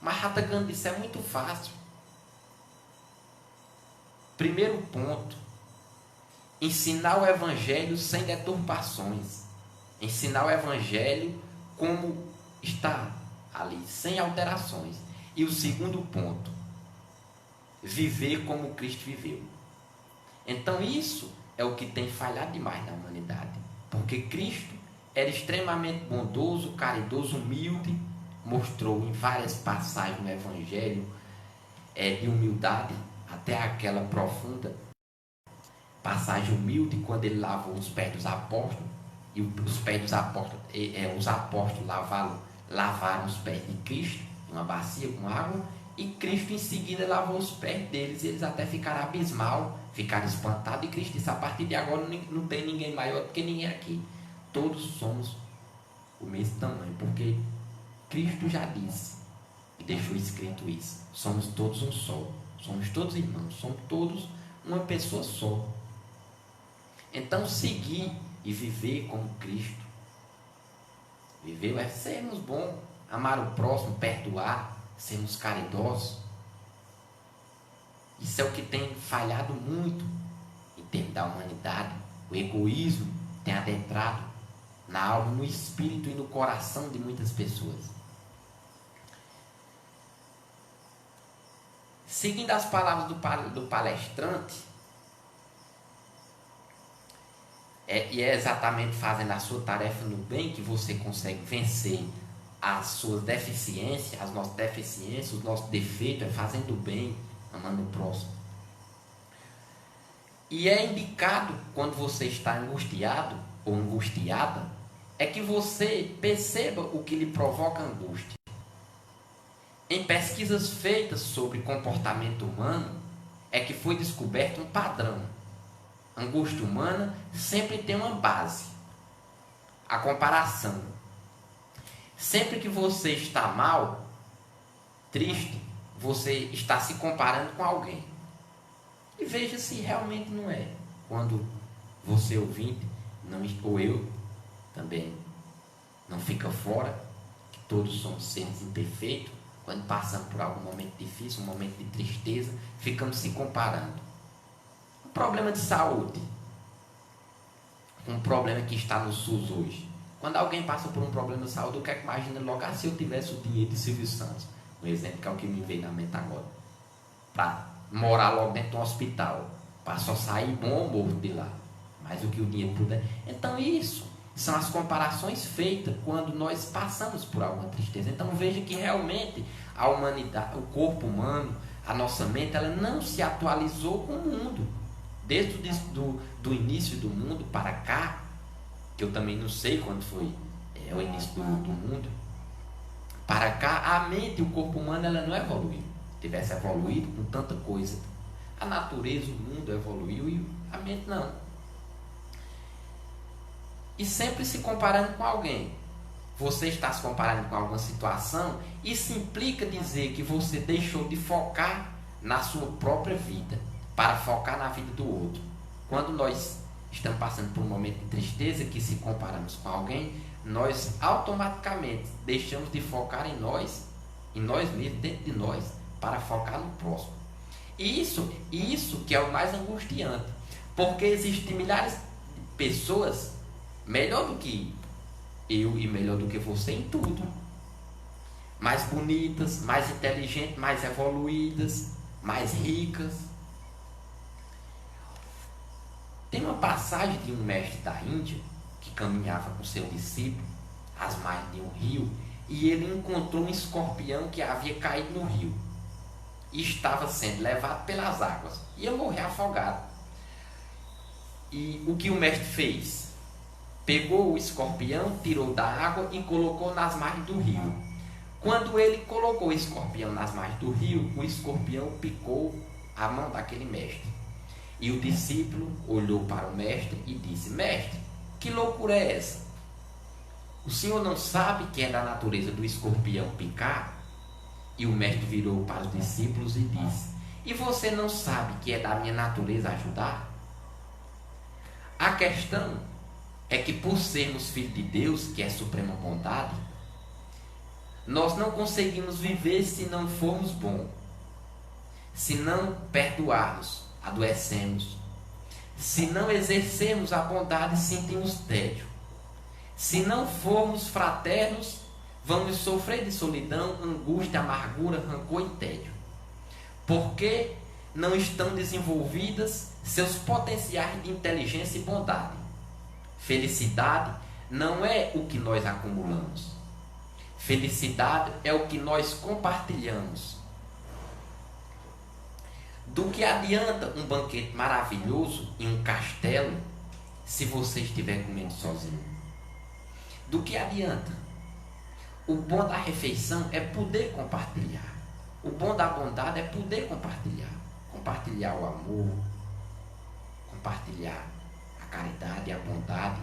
Mahatma Gandhi disse: é muito fácil. Primeiro ponto: ensinar o evangelho sem deturpações, ensinar o evangelho como está ali, sem alterações. E o segundo ponto: viver como Cristo viveu. Então isso é o que tem falhado demais na humanidade, porque Cristo era extremamente bondoso, caridoso, humilde, mostrou em várias passagens no evangelho de humildade, até aquela profunda passagem humilde, quando ele lavou os pés dos apóstolos, e os pés dos apóstolos, os apóstolos lavaram os pés de Cristo, uma bacia com água, e Cristo em seguida lavou os pés deles, e eles até ficaram abismados, ficaram espantados, e Cristo disse: a partir de agora não tem ninguém maior do que ninguém aqui, todos somos o mesmo tamanho, porque Cristo já disse, e deixou escrito isso: somos todos um só, somos todos irmãos, somos todos uma pessoa só. Então seguir e viver como Cristo viveu é sermos bons, amar o próximo, perdoar, sermos caridosos. Isso é o que tem falhado muito em termos da humanidade. O egoísmo tem adentrado na alma, no espírito e no coração de muitas pessoas. Seguindo as palavras do palestrante, e é exatamente fazendo a sua tarefa no bem que você consegue vencer as suas deficiências, as nossas deficiências, os nossos defeitos, é fazendo o bem, amando o próximo. E é indicado, quando você está angustiado ou angustiada, é que você perceba o que lhe provoca angústia. Em pesquisas feitas sobre comportamento humano, é que foi descoberto um padrão. A angústia humana sempre tem uma base, a comparação. Sempre que você está mal, triste, você está se comparando com alguém. E veja se realmente não é. Quando você ouvinte, não, ou eu também, não fica fora, que todos somos seres imperfeitos, quando passamos por algum momento difícil, um momento de tristeza, ficamos se comparando. Um problema de saúde, um problema que está no SUS hoje. Quando alguém passa por um problema de saúde, o que é que imagina logo? Se eu tivesse o dinheiro de Silvio Santos, um exemplo que é o que me veio na mente agora, para morar logo dentro de um hospital, para só sair bom ou morto de lá, mais do que o dinheiro puder. Então isso são as comparações feitas quando nós passamos por alguma tristeza. Então veja que realmente a humanidade, o corpo humano, a nossa mente, ela não se atualizou com o mundo. Desde do início do mundo para cá, que eu também não sei quando foi o início do mundo, para cá, a mente e o corpo humano ela não evoluiu. Tivesse evoluído com tanta coisa. A natureza, o mundo evoluiu e a mente não. E sempre se comparando com alguém. Você está se comparando com alguma situação, isso implica dizer que você deixou de focar na sua própria vida para focar na vida do outro. Quando nós estamos passando por um momento de tristeza, que se comparamos com alguém, nós automaticamente deixamos de focar em nós mesmos, dentro de nós, para focar no próximo. E isso que é o mais angustiante, porque existem milhares de pessoas melhor do que eu e melhor do que você em tudo, mais bonitas, mais inteligentes, mais evoluídas, mais ricas. Tem uma passagem de um mestre da Índia que caminhava com seu discípulo às margens de um rio, e ele encontrou um escorpião que havia caído no rio e estava sendo levado pelas águas, ia morrer afogado. E o que o mestre fez? Pegou o escorpião, tirou da água e colocou nas margens do rio. Quando ele colocou o escorpião nas margens do rio, o escorpião picou a mão daquele mestre. E o discípulo olhou para o mestre e disse: mestre, que loucura é essa? O senhor não sabe que é da natureza do escorpião picar? E o mestre virou para os discípulos e disse: e você não sabe que é da minha natureza ajudar? A questão é que, por sermos filhos de Deus, que é suprema bondade, nós não conseguimos viver se não formos bons. Se não perdoarmos, adoecemos. Se não exercermos a bondade, sentimos tédio. Se não formos fraternos, vamos sofrer de solidão, angústia, amargura, rancor e tédio. Porque não estão desenvolvidas seus potenciais de inteligência e bondade. Felicidade não é o que nós acumulamos. Felicidade é o que nós compartilhamos. Do que adianta um banquete maravilhoso em um castelo se você estiver comendo sozinho? Do que adianta? O bom da refeição é poder compartilhar. O bom da bondade é poder compartilhar. Compartilhar o amor, compartilhar a caridade e a bondade.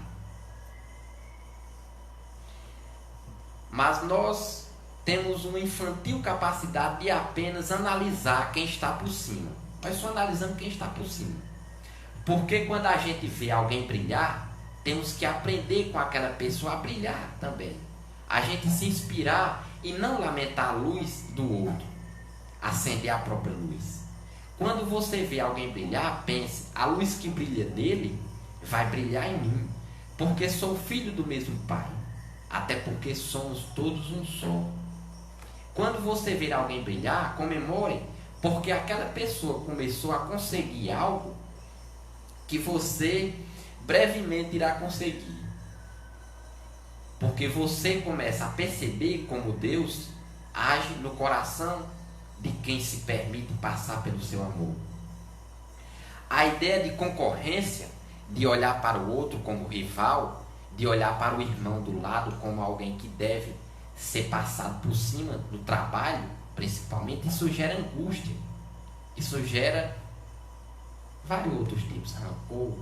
Mas nós temos uma infantil capacidade de apenas analisar quem está por cima. Nós só analisamos quem está por cima. Porque quando a gente vê alguém brilhar, temos que aprender com aquela pessoa a brilhar também. A gente se inspirar e não lamentar a luz do outro. Acender a própria luz. Quando você vê alguém brilhar, pense: a luz que brilha dele vai brilhar em mim, porque sou filho do mesmo Pai, até porque somos todos um só. Quando você ver alguém brilhar, comemore, porque aquela pessoa começou a conseguir algo que você brevemente irá conseguir, porque você começa a perceber como Deus age no coração de quem se permite passar pelo seu amor. A ideia de concorrência, de olhar para o outro como rival, de olhar para o irmão do lado como alguém que deve ser passado por cima no trabalho, principalmente, isso gera angústia. Isso gera vários outros tipos, rancor.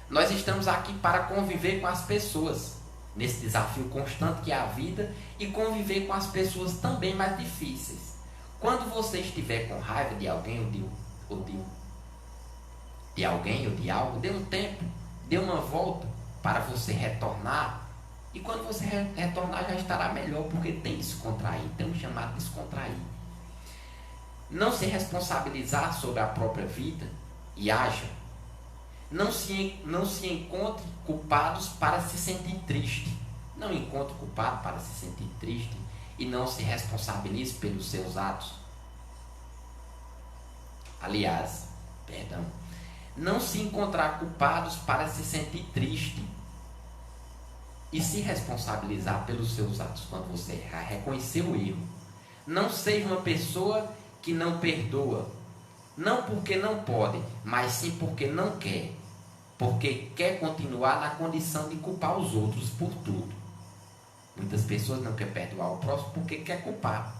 Nós estamos aqui para conviver com as pessoas, nesse desafio constante que é a vida, e conviver com as pessoas também mais difíceis. Quando você estiver com raiva de alguém ou de algo, dê um tempo, dê uma volta para você retornar. E quando você retornar já estará melhor, porque tem descontrair, tem um chamado descontrair. Não se responsabilizar sobre a própria vida e haja. Não se encontre culpados para se sentir triste. Não encontre culpado para se sentir triste e não se responsabilize pelos seus atos. Aliás, não se encontrar culpados para se sentir triste e se responsabilizar pelos seus atos quando você errar, reconhecer o erro. Não seja uma pessoa que não perdoa, não porque não pode, mas sim porque não quer, porque quer continuar na condição de culpar os outros por tudo. Muitas pessoas não querem perdoar o próximo porque quer culpar.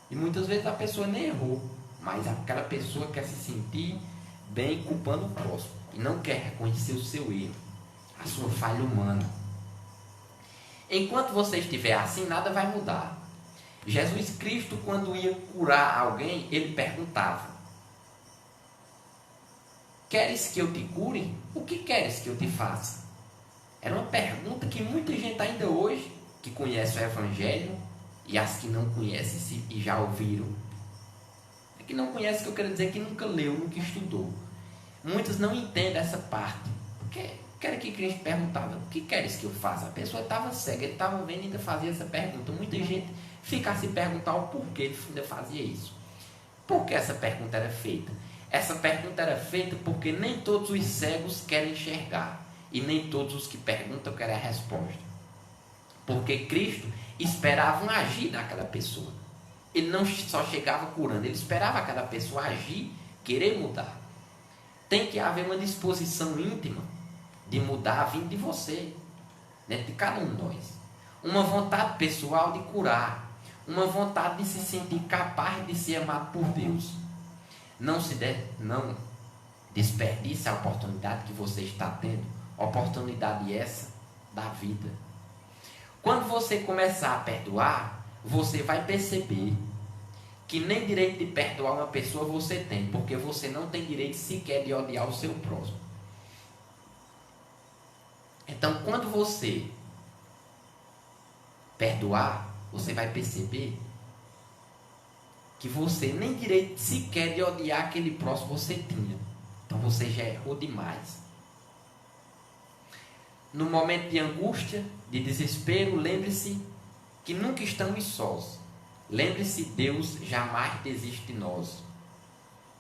E muitas vezes a pessoa nem errou, mas aquela pessoa quer se sentir bem culpando o próximo e não quer reconhecer o seu erro, a sua falha humana. Enquanto você estiver assim, nada vai mudar. Jesus Cristo, quando ia curar alguém, ele perguntava: queres que eu te cure? O que queres que eu te faça? Era uma pergunta que muita gente ainda hoje, que conhece o Evangelho, e as que não conhecem e já ouviram. É que não conhece, que eu quero dizer que nunca leu, nunca estudou. Muitos não entendem essa parte. Porque era que Cristo perguntava: o que queres que eu faça? A pessoa estava cega, ele estava vendo e ainda fazia essa pergunta. Muita gente fica a se perguntar o porquê ele ainda fazia isso. Por que essa pergunta era feita? Essa pergunta era feita porque nem todos os cegos querem enxergar. E nem todos os que perguntam querem a resposta. Porque Cristo esperava um agir daquela pessoa. Ele não só chegava curando, ele esperava aquela pessoa agir, querer mudar. Tem que haver uma disposição íntima de mudar vindo de você, dentro de cada um de nós. Uma vontade pessoal de curar. Uma vontade de se sentir capaz de ser amado por Deus. Não desperdice a oportunidade que você está tendo. Oportunidade essa da vida. Quando você começar a perdoar, você vai perceber que nem direito de perdoar uma pessoa você tem, porque você não tem direito sequer de odiar o seu próximo. Então, quando você perdoar, você vai perceber que você nem direito sequer de odiar aquele próximo você tinha. Então você já errou demais. No momento de angústia, de desespero, lembre-se que nunca estamos sós. Lembre-se, Deus jamais desiste de nós,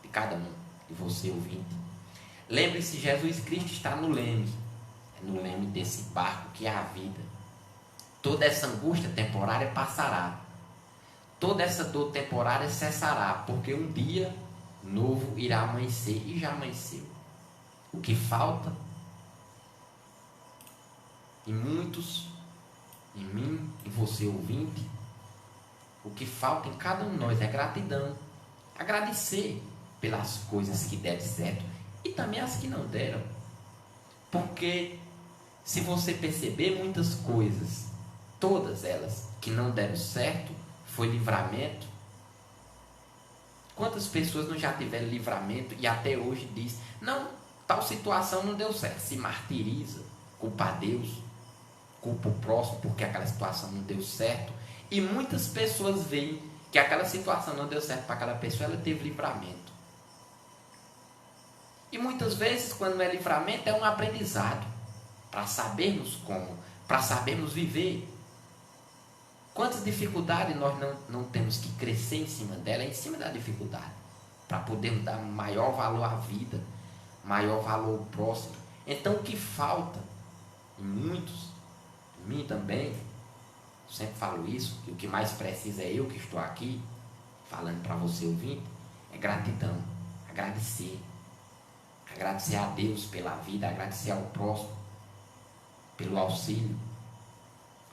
de cada um, de você ouvinte. Lembre-se, Jesus Cristo está no leme desse barco que é a vida. Toda essa angústia temporária passará. Toda essa dor temporária cessará, porque um dia novo irá amanhecer e já amanheceu. O que falta em muitos, em mim, em você ouvinte, o que falta em cada um de nós é gratidão. Agradecer pelas coisas que deram certo e também as que não deram. Porque se você perceber, muitas coisas, todas elas que não deram certo, foi livramento. Quantas pessoas não já tiveram livramento e até hoje diz: não, tal situação não deu certo, se martiriza, culpa a Deus, culpa o próximo porque aquela situação não deu certo. E muitas pessoas veem que aquela situação não deu certo para aquela pessoa, ela teve livramento. E muitas vezes, quando não é livramento, é um aprendizado para sabermos como, para sabermos viver. Quantas dificuldades nós não temos que crescer em cima dela, em cima da dificuldade, para podermos dar maior valor à vida, maior valor ao próximo. Então, o que falta em muitos, em mim também, eu sempre falo isso, que o que mais precisa é eu que estou aqui, falando para você ouvinte, é gratidão, agradecer. Agradecer a Deus pela vida, agradecer ao próximo, pelo auxílio.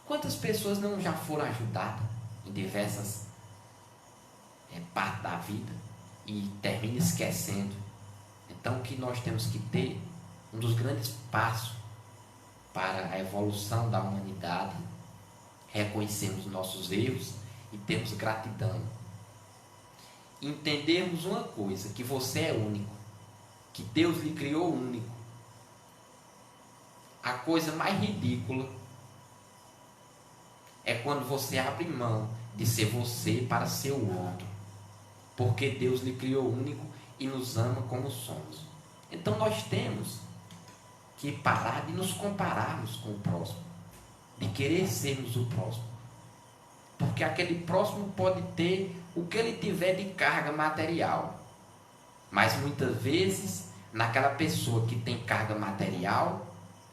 Quantas pessoas não já foram ajudadas em diversas partes da vida e termina esquecendo. Então, o que nós temos que ter, um dos grandes passos para a evolução da humanidade, reconhecermos nossos erros e termos gratidão. Entendermos uma coisa, que você é único, que Deus lhe criou único. A coisa mais ridícula é quando você abre mão de ser você para ser o outro, porque Deus lhe criou único e nos ama como somos. Então nós temos que parar de nos compararmos com o próximo, de querer sermos o próximo, porque aquele próximo pode ter o que ele tiver de carga material, mas muitas vezes naquela pessoa que tem carga material,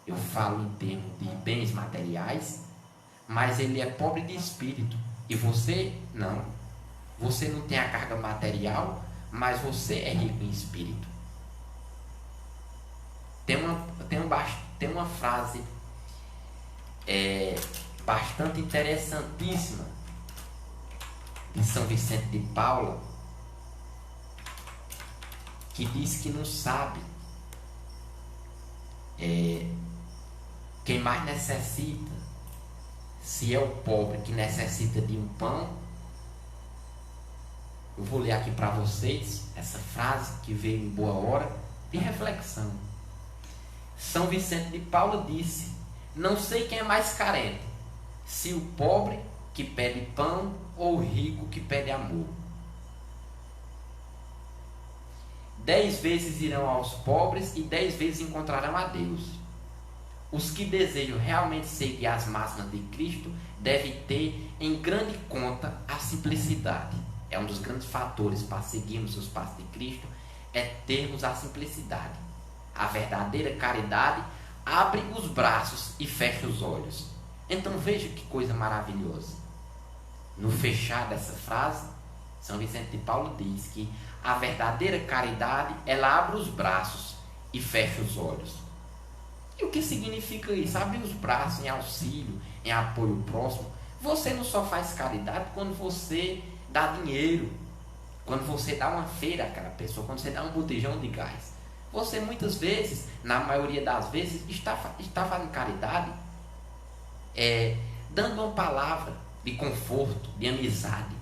eu falo em termos de bens materiais, mas ele é pobre de espírito, e você não. Você não tem a carga material, mas você é rico em espírito. Tem uma frase bastante interessantíssima de São Vicente de Paula, que diz que não sabe quem mais necessita, se é o pobre que necessita de um pão. Eu vou ler aqui para vocês essa frase que veio em boa hora de reflexão. São Vicente de Paula disse: não sei quem é mais carente, se o pobre que pede pão ou o rico que pede amor. 10 vezes irão aos pobres e 10 vezes encontrarão a Deus. Os que desejam realmente seguir as máximas de Cristo devem ter em grande conta a simplicidade. É um dos grandes fatores para seguirmos os passos de Cristo, é termos a simplicidade. A verdadeira caridade abre os braços e fecha os olhos. Então veja que coisa maravilhosa. No fechar dessa frase, São Vicente de Paulo diz que a verdadeira caridade, ela abre os braços e fecha os olhos. E o que significa isso? Abrir os braços em auxílio, em apoio ao próximo. Você não só faz caridade quando você dá dinheiro, quando você dá uma feira àquela pessoa, quando você dá um botijão de gás. Você muitas vezes, na maioria das vezes, está fazendo caridade, dando uma palavra de conforto, de amizade.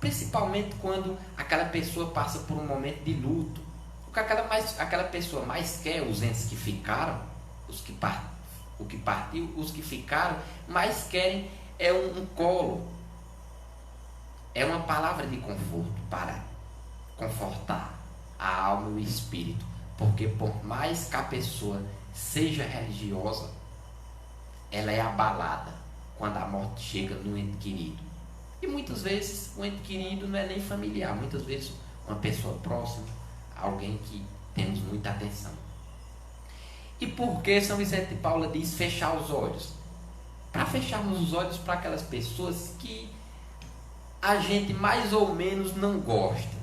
Principalmente quando aquela pessoa passa por um momento de luto. O que aquela pessoa mais quer, os entes que ficaram, os que partiu, os que ficaram, mais querem é um colo, é uma palavra de conforto para confortar a alma e o espírito. Porque por mais que a pessoa seja religiosa, ela é abalada quando a morte chega no ente querido. E muitas vezes o ente querido não é nem familiar, muitas vezes uma pessoa próxima, alguém que temos muita atenção. E por que São Vicente de Paula diz fechar os olhos? Para fecharmos os olhos para aquelas pessoas que a gente mais ou menos não gosta,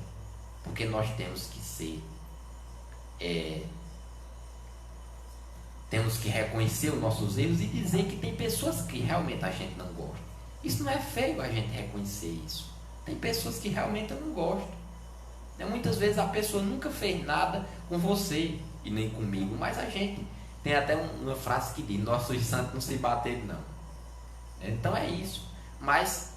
porque nós temos que ser, temos que reconhecer os nossos erros e dizer que tem pessoas que realmente a gente não gosta. Isso não é feio a gente reconhecer isso. Tem pessoas que realmente eu não gosto. Muitas vezes a pessoa nunca fez nada com você e nem comigo, mas a gente tem até uma frase que diz: nossos santos não se bateram não. Então é isso. Mas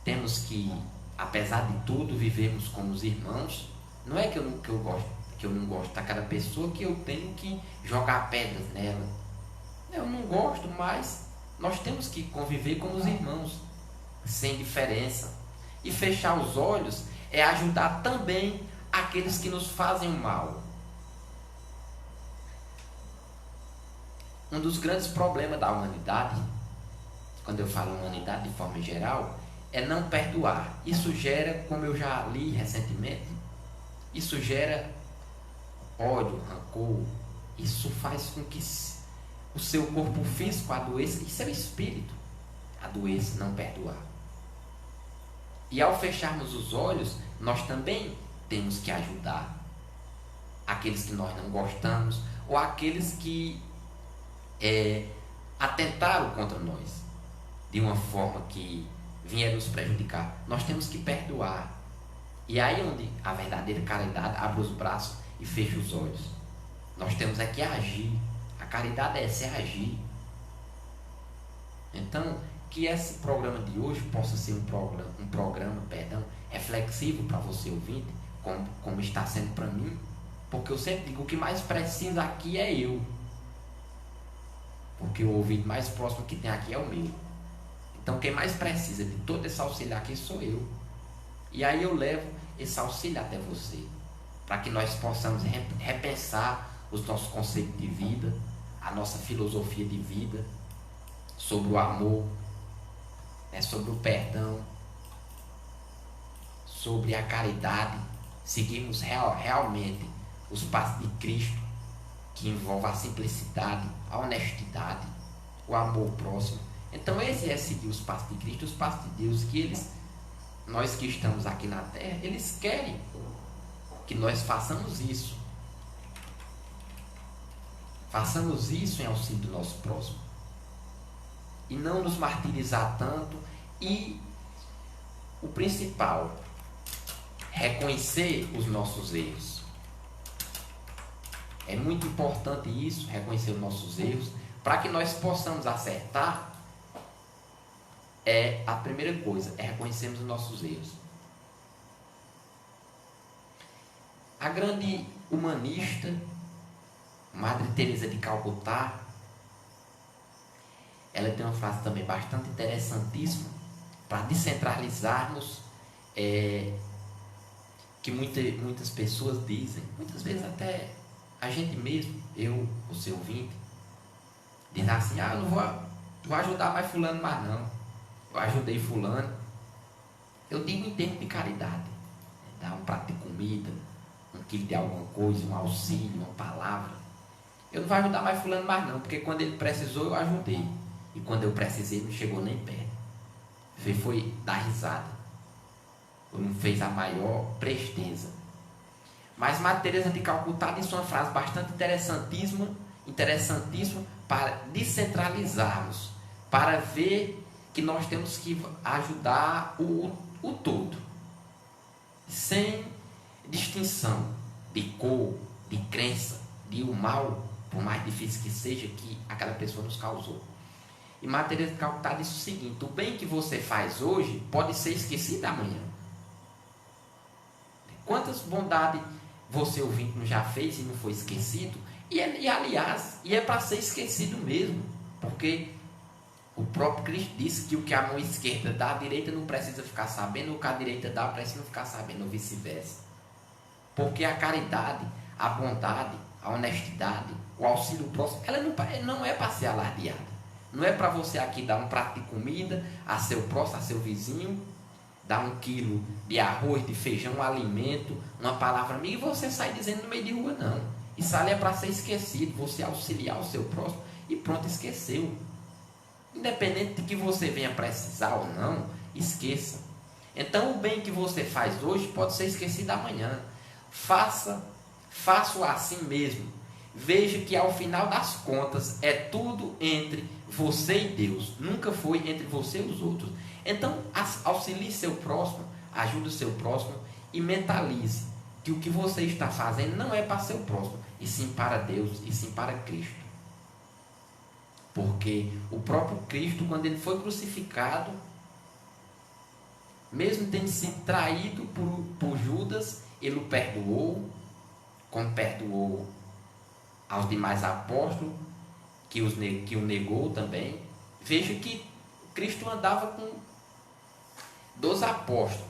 temos que, apesar de tudo, vivermos como os irmãos. Não é que eu não gosto daquela pessoa que eu tenho que jogar pedras nela. Eu não gosto, mas nós temos que conviver como os irmãos, sem diferença. E fechar os olhos é ajudar também aqueles que nos fazem o mal. Um dos grandes problemas da humanidade, quando eu falo humanidade de forma geral, é não perdoar. Isso gera, como eu já li recentemente, isso gera ódio, rancor. Isso faz com que o seu corpo físico adoeça e seu espírito adoeça, não perdoar. E ao fecharmos os olhos, nós também temos que ajudar aqueles que nós não gostamos ou aqueles que atentaram contra nós de uma forma que vier nos prejudicar, nós temos que perdoar. E aí onde a verdadeira caridade abre os braços e fecha os olhos. Nós temos é que agir. A caridade é essa, é agir. Então, que esse programa de hoje possa ser um programa, reflexivo para você ouvinte, como está sendo para mim, porque eu sempre digo, o que mais precisa aqui é eu, porque o ouvido mais próximo que tem aqui é o meu. Então quem mais precisa de todo esse auxílio aqui sou eu, e aí eu levo esse auxílio até você, para que nós possamos repensar os nossos conceitos de vida, a nossa filosofia de vida, sobre o amor, sobre o perdão, sobre a caridade, seguirmos realmente os passos de Cristo, que envolve a simplicidade, a honestidade, o amor próximo. Então esse é seguir os passos de Cristo, os passos de Deus, que nós que estamos aqui na terra, eles querem que nós façamos isso. Façamos isso em auxílio do nosso próximo. E não nos martirizar tanto. E o principal, reconhecer os nossos erros. É muito importante isso, reconhecer os nossos erros, para que nós possamos acertar. A primeira coisa, é reconhecermos os nossos erros. A grande humanista, Madre Teresa de Calcutá, ela tem uma frase também bastante interessantíssima, para descentralizarmos, que muitas pessoas dizem, muitas vezes até a gente mesmo, eu, o seu ouvinte, diz assim, eu não vou ajudar mais fulano mais não, eu ajudei fulano. Eu digo em termos de caridade, dar um prato de comida, um quilo de alguma coisa, um auxílio, uma palavra. Eu não vou ajudar mais fulano mais não, porque quando ele precisou eu ajudei, e quando eu precisei não chegou nem perto. Foi dar risada, não fez a maior presteza. Mas Madre Teresa de Calcutá disse uma frase bastante interessantíssima para descentralizarmos, para ver que nós temos que ajudar o todo, sem distinção de cor, de crença, de o mal, por mais difícil que seja, que aquela pessoa nos causou. E Madre Teresa de Calcutá disse o seguinte: o bem que você faz hoje pode ser esquecido amanhã. Quantas bondades você ouvinte não já fez e não foi esquecido? Aliás, é para ser esquecido mesmo, porque o próprio Cristo disse que o que a mão esquerda dá, a direita não precisa ficar sabendo, o que a direita dá, precisa não ficar sabendo, ou vice-versa. Porque a caridade, a bondade, a honestidade, o auxílio próximo, ela não é para ser alardeada. Não é para você aqui dar um prato de comida a seu próximo, a seu vizinho, dar 1 quilo de arroz, de feijão, um alimento, uma palavra amiga, e você sai dizendo no meio de rua, não. Isso ali é para ser esquecido, você auxiliar o seu próximo e pronto, esqueceu. Independente de que você venha precisar ou não, esqueça. Então o bem que você faz hoje pode ser esquecido amanhã. Faça-o assim mesmo. Veja que ao final das contas é tudo entre você e Deus, nunca foi entre você e os outros. Então auxilie seu próximo, ajude o seu próximo e mentalize que o que você está fazendo não é para seu próximo, e sim para Deus, e sim para Cristo. Porque o próprio Cristo, quando ele foi crucificado, mesmo tendo sido traído por Judas, ele o perdoou, como perdoou aos demais apóstolos, que o negou também. Veja que Cristo andava com 12 apóstolos.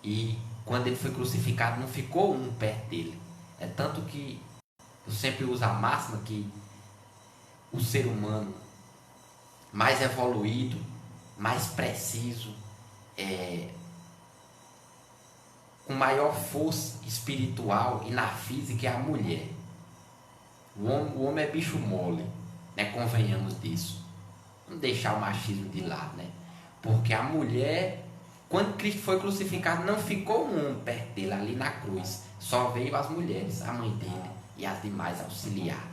E quando ele foi crucificado, não ficou um perto dele. É tanto que eu sempre uso a máxima que o ser humano mais evoluído, mais preciso, com maior força espiritual e na física é a mulher. O homem é bicho mole, né? Convenhamos disso. Vamos deixar o machismo de lado, né? Porque a mulher, quando Cristo foi crucificado, não ficou um homem perto dele ali na cruz. Só veio as mulheres, a mãe dele e as demais auxiliar.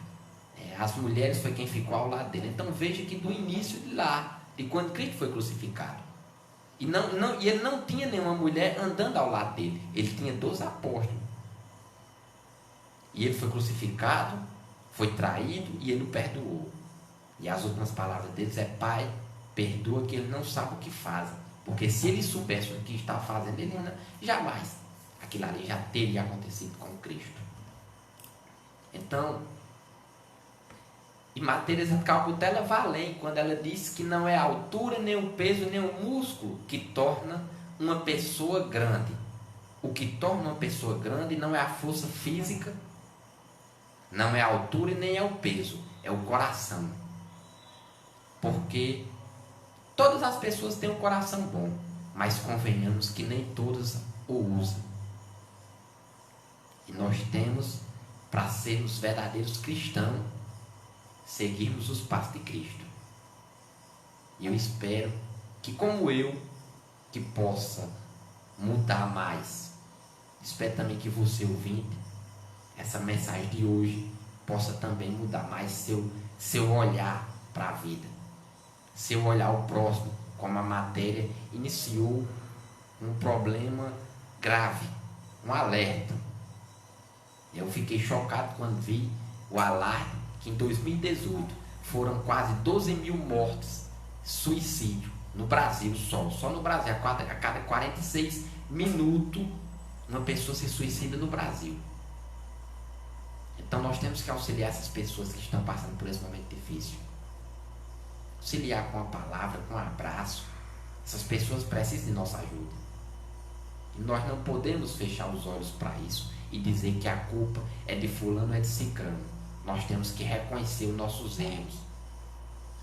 As mulheres foi quem ficou ao lado dele. Então veja que do início de lá de quando Cristo foi crucificado. E ele não tinha nenhuma mulher andando ao lado dele. Ele tinha 12 apóstolos. E ele foi crucificado, foi traído e ele o perdoou. E as últimas palavras deles é: Pai, perdoa que ele não sabe o que fazem. Porque se ele soubesse o que está fazendo, ele jamais aquilo ali já teria acontecido com Cristo. Então, e Madre Teresa de Calcutá, ela vai além quando ela diz que não é a altura, nem o peso, nem o músculo que torna uma pessoa grande. O que torna uma pessoa grande não é a força física, não é a altura e nem é o peso, é o coração. Porque todas as pessoas têm um coração bom, mas convenhamos que nem todas o usam. E nós temos, para sermos verdadeiros cristãos, seguirmos os passos de Cristo. E eu espero que, como eu, que possa mudar mais. Espero também que você, ouvinte, essa mensagem de hoje possa também mudar mais seu olhar para a vida, seu olhar ao próximo, como a matéria iniciou um problema grave, um alerta. Eu fiquei chocado quando vi o alarme que em 2018 foram quase 12 mil mortes, suicídio, no Brasil só no Brasil, a cada 46 minutos uma pessoa se suicida no Brasil. Então nós temos que auxiliar essas pessoas que estão passando por esse momento difícil. Auxiliar com a palavra, com um abraço. Essas pessoas precisam de nossa ajuda. E nós não podemos fechar os olhos para isso e dizer que a culpa é de fulano, é de cicrano. Nós temos que reconhecer os nossos erros.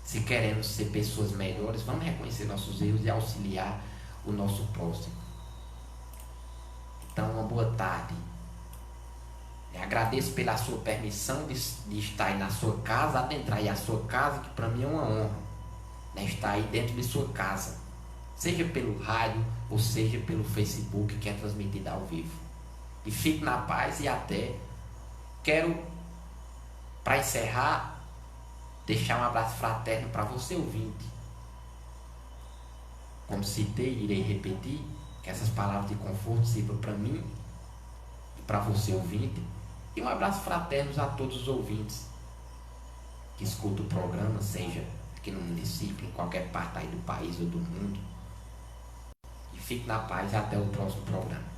Se queremos ser pessoas melhores, vamos reconhecer nossos erros e auxiliar o nosso próximo. Então, uma boa tarde. Eu agradeço pela sua permissão de estar aí na sua casa, adentrar aí a sua casa, que para mim é uma honra, né, estar aí dentro de sua casa, seja pelo rádio ou seja pelo Facebook, que é transmitido ao vivo. E fique na paz e até. Quero, para encerrar, deixar um abraço fraterno para você, ouvinte. Como citei, irei repetir, que essas palavras de conforto sirvam para mim e para você, ouvinte. E um abraço fraterno a todos os ouvintes que escutam o programa, seja aqui no município, em qualquer parte aí do país ou do mundo. E fique na paz e até o próximo programa.